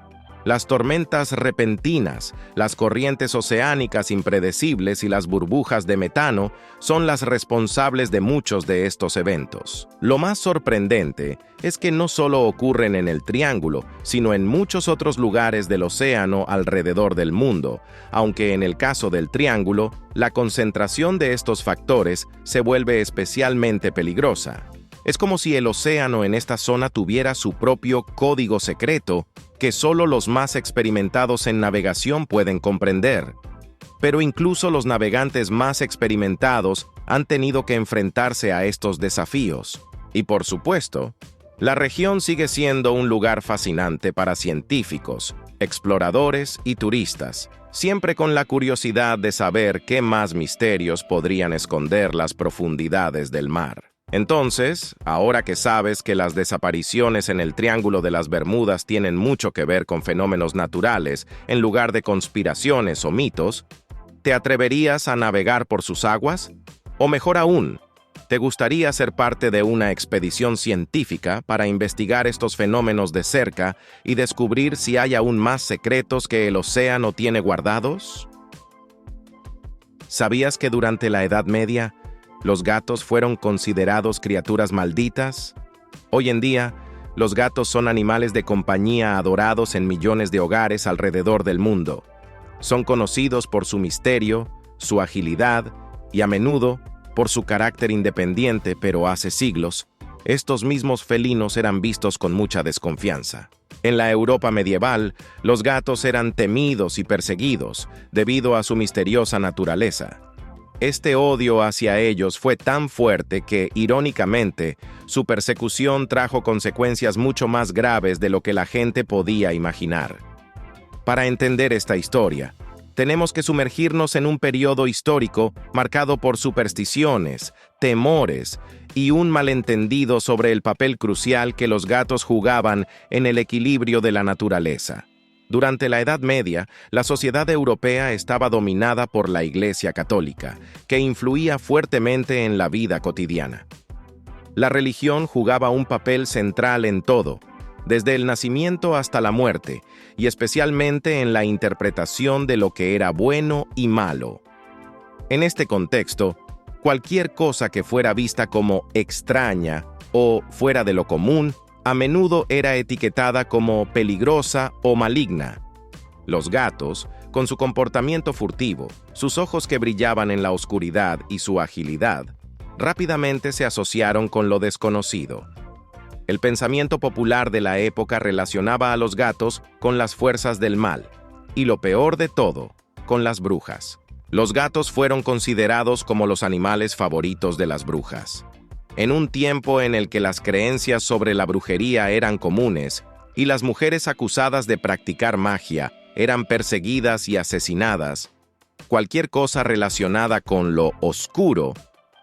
Las tormentas repentinas, las corrientes oceánicas impredecibles y las burbujas de metano son las responsables de muchos de estos eventos. Lo más sorprendente es que no solo ocurren en el Triángulo, sino en muchos otros lugares del océano alrededor del mundo, aunque en el caso del Triángulo, la concentración de estos factores se vuelve especialmente peligrosa. Es como si el océano en esta zona tuviera su propio código secreto que solo los más experimentados en navegación pueden comprender. Pero incluso los navegantes más experimentados han tenido que enfrentarse a estos desafíos. Y por supuesto, la región sigue siendo un lugar fascinante para científicos, exploradores y turistas, siempre con la curiosidad de saber qué más misterios podrían esconder las profundidades del mar. Entonces, ahora que sabes que las desapariciones en el Triángulo de las Bermudas tienen mucho que ver con fenómenos naturales en lugar de conspiraciones o mitos, ¿te atreverías a navegar por sus aguas? O mejor aún, ¿te gustaría ser parte de una expedición científica para investigar estos fenómenos de cerca y descubrir si hay aún más secretos que el océano tiene guardados? ¿Sabías que durante la Edad Media, los gatos fueron considerados criaturas malditas? Hoy en día, los gatos son animales de compañía adorados en millones de hogares alrededor del mundo. Son conocidos por su misterio, su agilidad y a menudo por su carácter independiente, pero hace siglos, estos mismos felinos eran vistos con mucha desconfianza. En la Europa medieval, los gatos eran temidos y perseguidos debido a su misteriosa naturaleza. Este odio hacia ellos fue tan fuerte que, irónicamente, su persecución trajo consecuencias mucho más graves de lo que la gente podía imaginar. Para entender esta historia, tenemos que sumergirnos en un periodo histórico marcado por supersticiones, temores y un malentendido sobre el papel crucial que los gatos jugaban en el equilibrio de la naturaleza. Durante la Edad Media, la sociedad europea estaba dominada por la Iglesia Católica, que influía fuertemente en la vida cotidiana. La religión jugaba un papel central en todo, desde el nacimiento hasta la muerte, y especialmente en la interpretación de lo que era bueno y malo. En este contexto, cualquier cosa que fuera vista como extraña o fuera de lo común, a menudo era etiquetada como peligrosa o maligna. Los gatos, con su comportamiento furtivo, sus ojos que brillaban en la oscuridad y su agilidad, rápidamente se asociaron con lo desconocido. El pensamiento popular de la época relacionaba a los gatos con las fuerzas del mal, y lo peor de todo, con las brujas. Los gatos fueron considerados como los animales favoritos de las brujas. En un tiempo en el que las creencias sobre la brujería eran comunes y las mujeres acusadas de practicar magia eran perseguidas y asesinadas, cualquier cosa relacionada con lo oscuro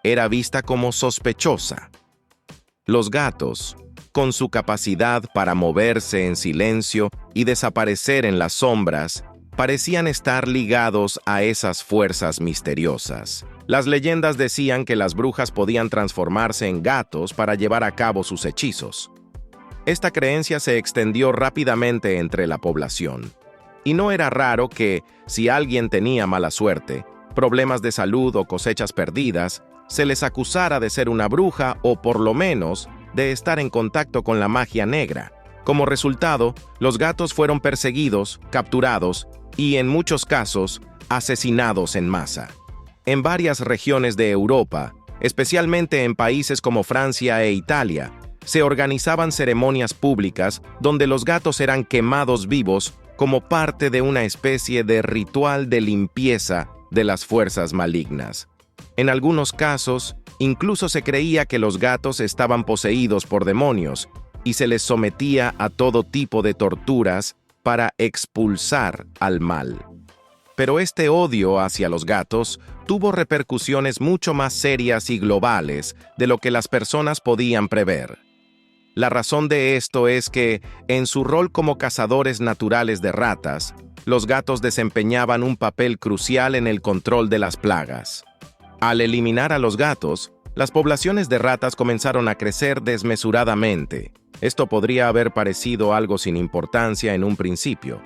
era vista como sospechosa. Los gatos, con su capacidad para moverse en silencio y desaparecer en las sombras, parecían estar ligados a esas fuerzas misteriosas. Las leyendas decían que las brujas podían transformarse en gatos para llevar a cabo sus hechizos. Esta creencia se extendió rápidamente entre la población. Y no era raro que, si alguien tenía mala suerte, problemas de salud o cosechas perdidas, se les acusara de ser una bruja o, por lo menos, de estar en contacto con la magia negra. Como resultado, los gatos fueron perseguidos, capturados y, en muchos casos, asesinados en masa. En varias regiones de Europa, especialmente en países como Francia e Italia, se organizaban ceremonias públicas donde los gatos eran quemados vivos como parte de una especie de ritual de limpieza de las fuerzas malignas. En algunos casos, incluso se creía que los gatos estaban poseídos por demonios y se les sometía a todo tipo de torturas para expulsar al mal. Pero este odio hacia los gatos tuvo repercusiones mucho más serias y globales de lo que las personas podían prever. La razón de esto es que, en su rol como cazadores naturales de ratas, los gatos desempeñaban un papel crucial en el control de las plagas. Al eliminar a los gatos, las poblaciones de ratas comenzaron a crecer desmesuradamente. Esto podría haber parecido algo sin importancia en un principio,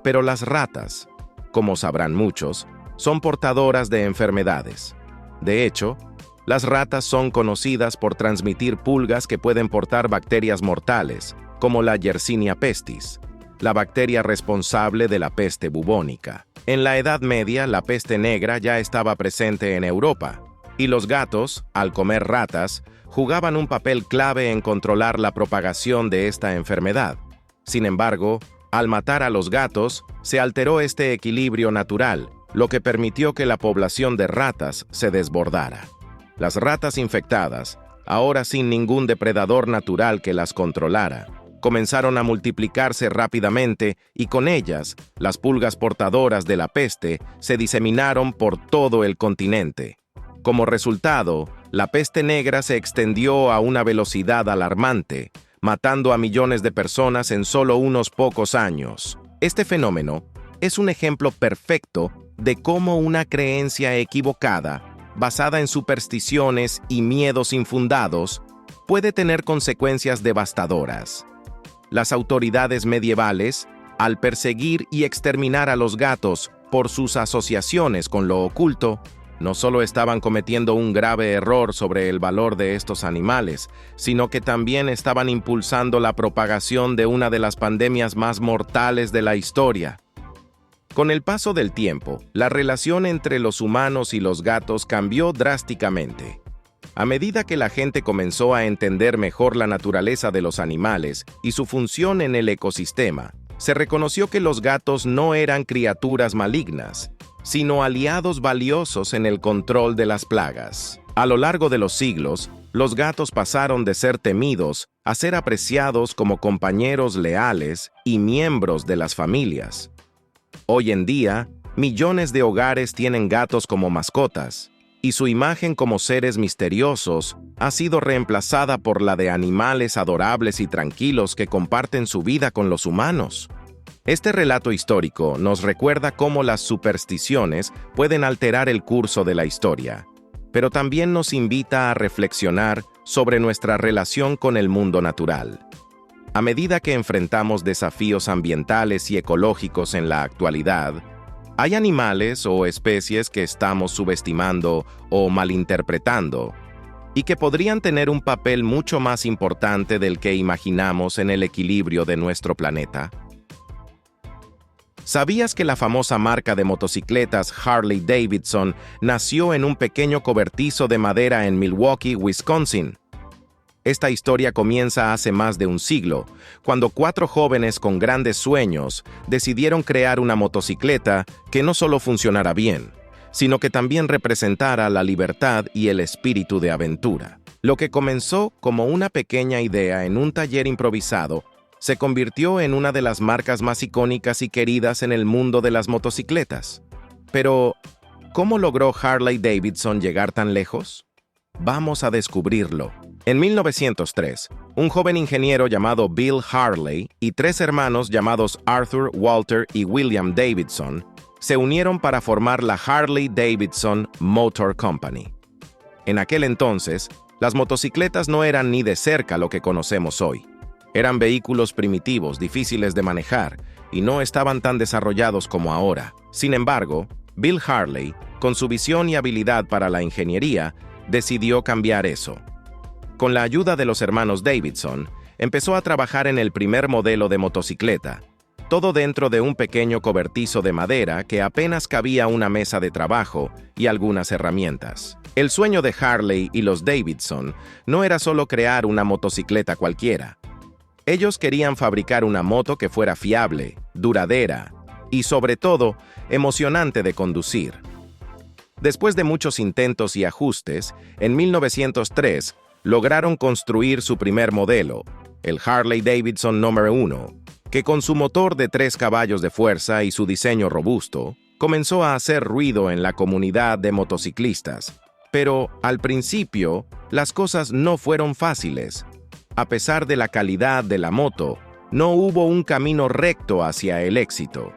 pero las ratas, como sabrán muchos, son portadoras de enfermedades. De hecho, las ratas son conocidas por transmitir pulgas que pueden portar bacterias mortales, como la Yersinia pestis, la bacteria responsable de la peste bubónica. En la Edad Media, la peste negra ya estaba presente en Europa, y los gatos, al comer ratas, jugaban un papel clave en controlar la propagación de esta enfermedad. Sin embargo, al matar a los gatos, se alteró este equilibrio natural, lo que permitió que la población de ratas se desbordara. Las ratas infectadas, ahora sin ningún depredador natural que las controlara, comenzaron a multiplicarse rápidamente y con ellas, las pulgas portadoras de la peste se diseminaron por todo el continente. Como resultado, la peste negra se extendió a una velocidad alarmante, matando a millones de personas en solo unos pocos años. Este fenómeno es un ejemplo perfecto de cómo una creencia equivocada, basada en supersticiones y miedos infundados, puede tener consecuencias devastadoras. Las autoridades medievales, al perseguir y exterminar a los gatos por sus asociaciones con lo oculto, no solo estaban cometiendo un grave error sobre el valor de estos animales, sino que también estaban impulsando la propagación de una de las pandemias más mortales de la historia. Con el paso del tiempo, la relación entre los humanos y los gatos cambió drásticamente. A medida que la gente comenzó a entender mejor la naturaleza de los animales y su función en el ecosistema, se reconoció que los gatos no eran criaturas malignas, sino aliados valiosos en el control de las plagas. A lo largo de los siglos, los gatos pasaron de ser temidos a ser apreciados como compañeros leales y miembros de las familias. Hoy en día, millones de hogares tienen gatos como mascotas, y su imagen como seres misteriosos ha sido reemplazada por la de animales adorables y tranquilos que comparten su vida con los humanos. Este relato histórico nos recuerda cómo las supersticiones pueden alterar el curso de la historia, pero también nos invita a reflexionar sobre nuestra relación con el mundo natural. A medida que enfrentamos desafíos ambientales y ecológicos en la actualidad, hay animales o especies que estamos subestimando o malinterpretando, y que podrían tener un papel mucho más importante del que imaginamos en el equilibrio de nuestro planeta. ¿Sabías que la famosa marca de motocicletas Harley-Davidson nació en un pequeño cobertizo de madera en Milwaukee, Wisconsin? Esta historia comienza hace más de un siglo, cuando 4 jóvenes con grandes sueños decidieron crear una motocicleta que no solo funcionara bien, sino que también representara la libertad y el espíritu de aventura. Lo que comenzó como una pequeña idea en un taller improvisado se convirtió en una de las marcas más icónicas y queridas en el mundo de las motocicletas. Pero, ¿cómo logró Harley-Davidson llegar tan lejos? Vamos a descubrirlo. En 1903, un joven ingeniero llamado Bill Harley y 3 hermanos llamados Arthur, Walter y William Davidson se unieron para formar la Harley-Davidson Motor Company. En aquel entonces, las motocicletas no eran ni de cerca lo que conocemos hoy. Eran vehículos primitivos, difíciles de manejar, y no estaban tan desarrollados como ahora. Sin embargo, Bill Harley, con su visión y habilidad para la ingeniería, decidió cambiar eso. Con la ayuda de los hermanos Davidson, empezó a trabajar en el primer modelo de motocicleta, todo dentro de un pequeño cobertizo de madera que apenas cabía una mesa de trabajo y algunas herramientas. El sueño de Harley y los Davidson no era solo crear una motocicleta cualquiera. Ellos querían fabricar una moto que fuera fiable, duradera y, sobre todo, emocionante de conducir. Después de muchos intentos y ajustes, en 1903 lograron construir su primer modelo, el Harley Davidson número 1, que con su motor de 3 caballos de fuerza y su diseño robusto, comenzó a hacer ruido en la comunidad de motociclistas. Pero, al principio, las cosas no fueron fáciles. A pesar de la calidad de la moto, no hubo un camino recto hacia el éxito.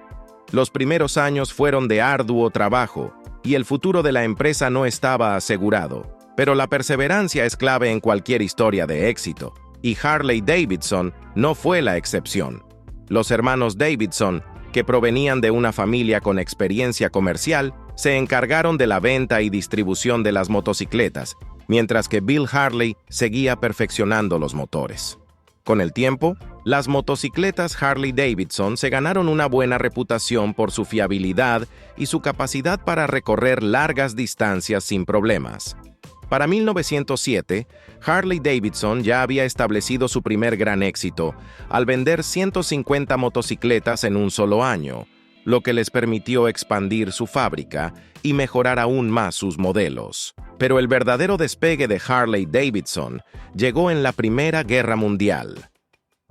Los primeros años fueron de arduo trabajo, y el futuro de la empresa no estaba asegurado. Pero la perseverancia es clave en cualquier historia de éxito, y Harley Davidson no fue la excepción. Los hermanos Davidson, que provenían de una familia con experiencia comercial, se encargaron de la venta y distribución de las motocicletas, mientras que Bill Harley seguía perfeccionando los motores. Con el tiempo, las motocicletas Harley Davidson se ganaron una buena reputación por su fiabilidad y su capacidad para recorrer largas distancias sin problemas. Para 1907, Harley Davidson ya había establecido su primer gran éxito al vender 150 motocicletas en un solo año, lo que les permitió expandir su fábrica y mejorar aún más sus modelos. Pero el verdadero despegue de Harley Davidson llegó en la Primera Guerra Mundial.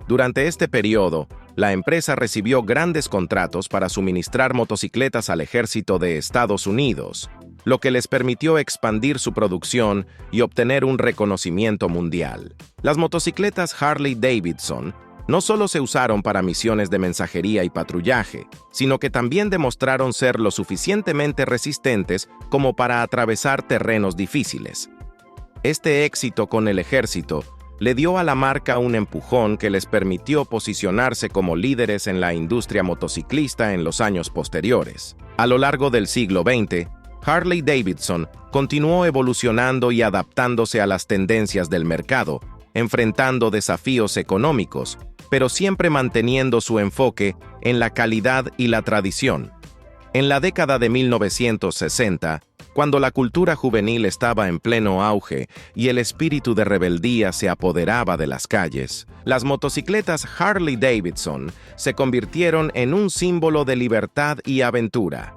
Durante este periodo, la empresa recibió grandes contratos para suministrar motocicletas al ejército de Estados Unidos, lo que les permitió expandir su producción y obtener un reconocimiento mundial. Las motocicletas Harley Davidson no solo se usaron para misiones de mensajería y patrullaje, sino que también demostraron ser lo suficientemente resistentes como para atravesar terrenos difíciles. Este éxito con el ejército le dio a la marca un empujón que les permitió posicionarse como líderes en la industria motociclista en los años posteriores. A lo largo del siglo XX, Harley Davidson continuó evolucionando y adaptándose a las tendencias del mercado, enfrentando desafíos económicos, pero siempre manteniendo su enfoque en la calidad y la tradición. En la década de 1960, cuando la cultura juvenil estaba en pleno auge y el espíritu de rebeldía se apoderaba de las calles, las motocicletas Harley Davidson se convirtieron en un símbolo de libertad y aventura.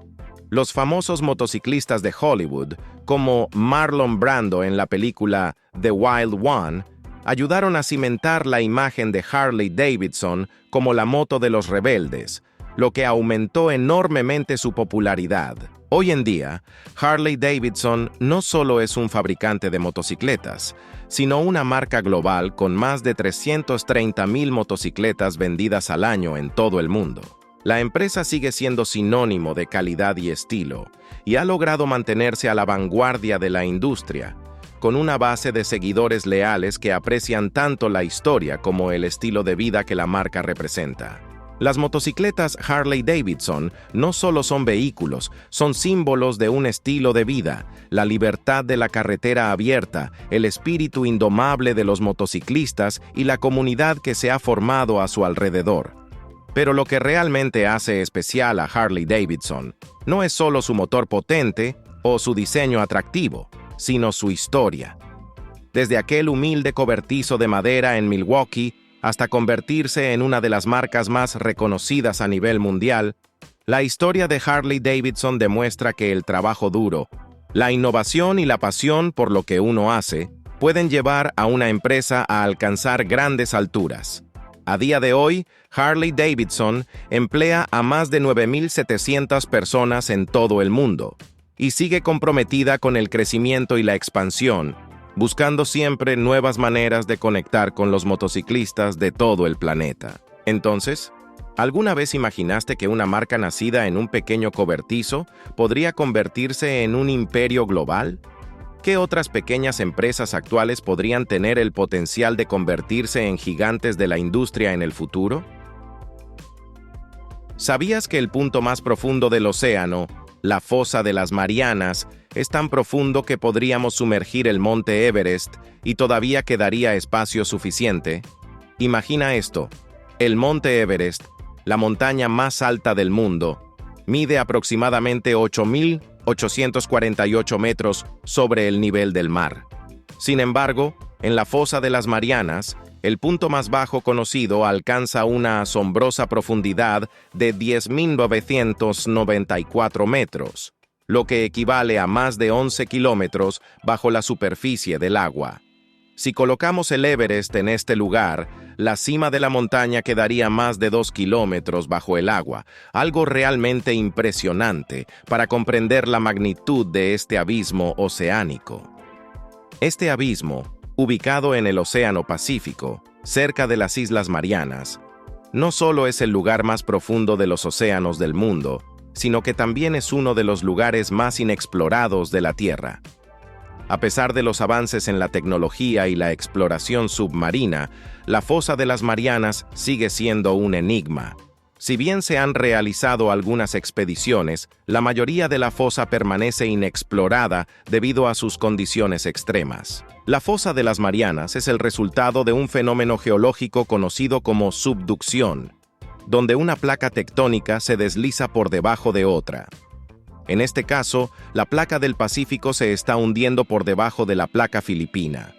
Los famosos motociclistas de Hollywood, como Marlon Brando en la película The Wild One, ayudaron a cimentar la imagen de Harley Davidson como la moto de los rebeldes, lo que aumentó enormemente su popularidad. Hoy en día, Harley Davidson no solo es un fabricante de motocicletas, sino una marca global con más de 330,000 motocicletas vendidas al año en todo el mundo. La empresa sigue siendo sinónimo de calidad y estilo, y ha logrado mantenerse a la vanguardia de la industria, con una base de seguidores leales que aprecian tanto la historia como el estilo de vida que la marca representa. Las motocicletas Harley Davidson no solo son vehículos, son símbolos de un estilo de vida, la libertad de la carretera abierta, el espíritu indomable de los motociclistas y la comunidad que se ha formado a su alrededor. Pero lo que realmente hace especial a Harley Davidson no es solo su motor potente o su diseño atractivo, sino su historia. Desde aquel humilde cobertizo de madera en Milwaukee hasta convertirse en una de las marcas más reconocidas a nivel mundial, la historia de Harley Davidson demuestra que el trabajo duro, la innovación y la pasión por lo que uno hace pueden llevar a una empresa a alcanzar grandes alturas. A día de hoy, Harley Davidson emplea a más de 9,700 personas en todo el mundo y sigue comprometida con el crecimiento y la expansión, buscando siempre nuevas maneras de conectar con los motociclistas de todo el planeta. Entonces, ¿alguna vez imaginaste que una marca nacida en un pequeño cobertizo podría convertirse en un imperio global? ¿Qué otras pequeñas empresas actuales podrían tener el potencial de convertirse en gigantes de la industria en el futuro? ¿Sabías que el punto más profundo del océano, la fosa de las Marianas, es tan profundo que podríamos sumergir el monte Everest y todavía quedaría espacio suficiente? Imagina esto: el monte Everest, la montaña más alta del mundo, mide aproximadamente 8,848 metros sobre el nivel del mar. Sin embargo, en la fosa de las Marianas, el punto más bajo conocido alcanza una asombrosa profundidad de 10,994 metros. lo que equivale a más de 11 kilómetros bajo la superficie del agua. Si colocamos el Everest en este lugar, la cima de la montaña quedaría más de 2 kilómetros bajo el agua, algo realmente impresionante para comprender la magnitud de este abismo oceánico. Este abismo, ubicado en el Océano Pacífico, cerca de las Islas Marianas, no solo es el lugar más profundo de los océanos del mundo, sino que también es uno de los lugares más inexplorados de la Tierra. A pesar de los avances en la tecnología y la exploración submarina, la fosa de las Marianas sigue siendo un enigma. Si bien se han realizado algunas expediciones, la mayoría de la fosa permanece inexplorada debido a sus condiciones extremas. La fosa de las Marianas es el resultado de un fenómeno geológico conocido como subducción, donde una placa tectónica se desliza por debajo de otra. En este caso, la placa del Pacífico se está hundiendo por debajo de la placa filipina.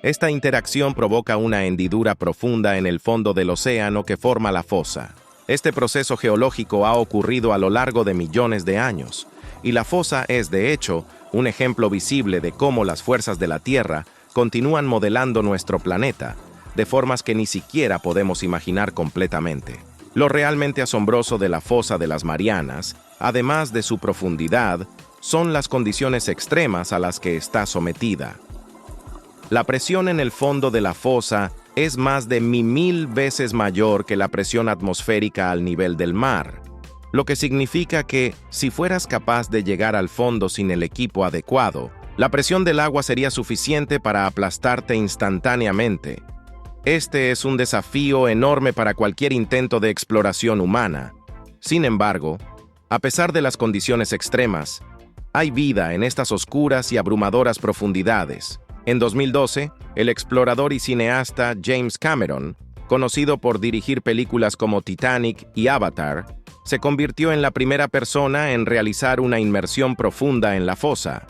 Esta interacción provoca una hendidura profunda en el fondo del océano que forma la fosa. Este proceso geológico ha ocurrido a lo largo de millones de años, y la fosa es, de hecho, un ejemplo visible de cómo las fuerzas de la Tierra continúan modelando nuestro planeta, de formas que ni siquiera podemos imaginar completamente. Lo realmente asombroso de la fosa de las Marianas, además de su profundidad, son las condiciones extremas a las que está sometida. La presión en el fondo de la fosa es más de 1000 veces mayor que la presión atmosférica al nivel del mar, lo que significa que, si fueras capaz de llegar al fondo sin el equipo adecuado, la presión del agua sería suficiente para aplastarte instantáneamente. Este es un desafío enorme para cualquier intento de exploración humana. Sin embargo, a pesar de las condiciones extremas, hay vida en estas oscuras y abrumadoras profundidades. En 2012, el explorador y cineasta James Cameron, conocido por dirigir películas como Titanic y Avatar, se convirtió en la primera persona en realizar una inmersión profunda en la fosa.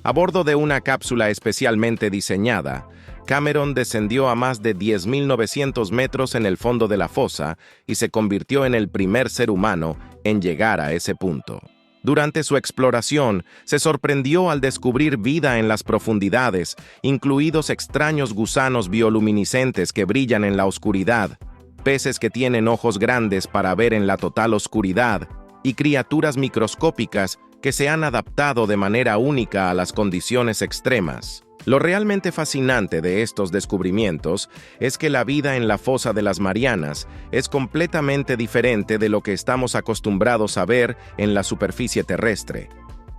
A bordo de una cápsula especialmente diseñada, Cameron descendió a más de 10.900 metros en el fondo de la fosa y se convirtió en el primer ser humano en llegar a ese punto. Durante su exploración, se sorprendió al descubrir vida en las profundidades, incluidos extraños gusanos bioluminiscentes que brillan en la oscuridad, peces que tienen ojos grandes para ver en la total oscuridad, y criaturas microscópicas que se han adaptado de manera única a las condiciones extremas. Lo realmente fascinante de estos descubrimientos es que la vida en la fosa de las Marianas es completamente diferente de lo que estamos acostumbrados a ver en la superficie terrestre.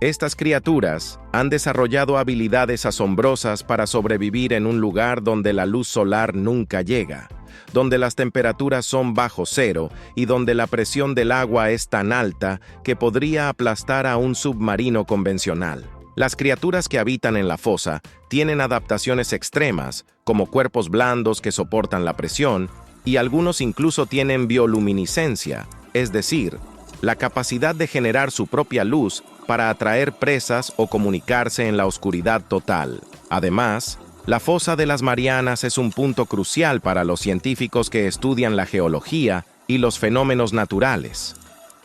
Estas criaturas han desarrollado habilidades asombrosas para sobrevivir en un lugar donde la luz solar nunca llega, donde las temperaturas son bajo cero y donde la presión del agua es tan alta que podría aplastar a un submarino convencional. Las criaturas que habitan en la fosa tienen adaptaciones extremas, como cuerpos blandos que soportan la presión, y algunos incluso tienen bioluminiscencia, es decir, la capacidad de generar su propia luz para atraer presas o comunicarse en la oscuridad total. Además, la fosa de las Marianas es un punto crucial para los científicos que estudian la geología y los fenómenos naturales.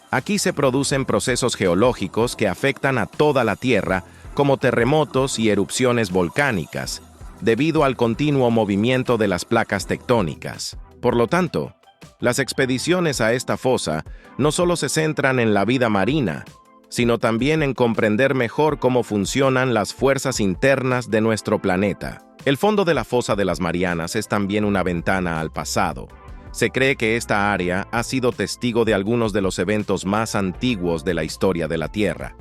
Aquí se producen procesos geológicos que afectan a toda la Tierra, como terremotos y erupciones volcánicas, debido al continuo movimiento de las placas tectónicas. Por lo tanto, las expediciones a esta fosa no solo se centran en la vida marina, sino también en comprender mejor cómo funcionan las fuerzas internas de nuestro planeta. El fondo de la fosa de las Marianas es también una ventana al pasado. Se cree que esta área ha sido testigo de algunos de los eventos más antiguos de la historia de la Tierra.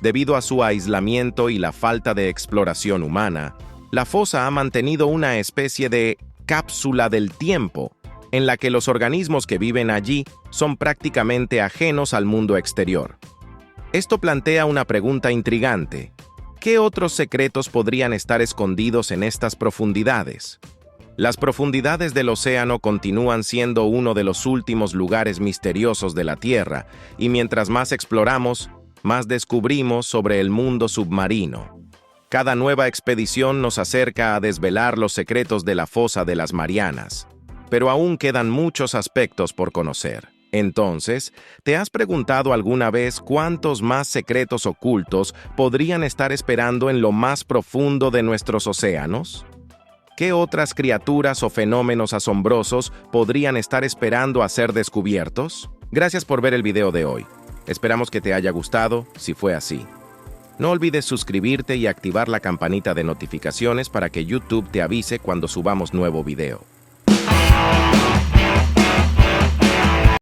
Debido a su aislamiento y la falta de exploración humana, la fosa ha mantenido una especie de cápsula del tiempo, en la que los organismos que viven allí son prácticamente ajenos al mundo exterior. Esto plantea una pregunta intrigante. ¿Qué otros secretos podrían estar escondidos en estas profundidades? Las profundidades del océano continúan siendo uno de los últimos lugares misteriosos de la Tierra, y mientras más exploramos, más descubrimos sobre el mundo submarino. Cada nueva expedición nos acerca a desvelar los secretos de la fosa de las Marianas, pero aún quedan muchos aspectos por conocer. Entonces, ¿te has preguntado alguna vez cuántos más secretos ocultos podrían estar esperando en lo más profundo de nuestros océanos? ¿Qué otras criaturas o fenómenos asombrosos podrían estar esperando a ser descubiertos? Gracias por ver el video de hoy. Esperamos que te haya gustado, si fue así. No olvides suscribirte y activar la campanita de notificaciones para que YouTube te avise cuando subamos nuevo video.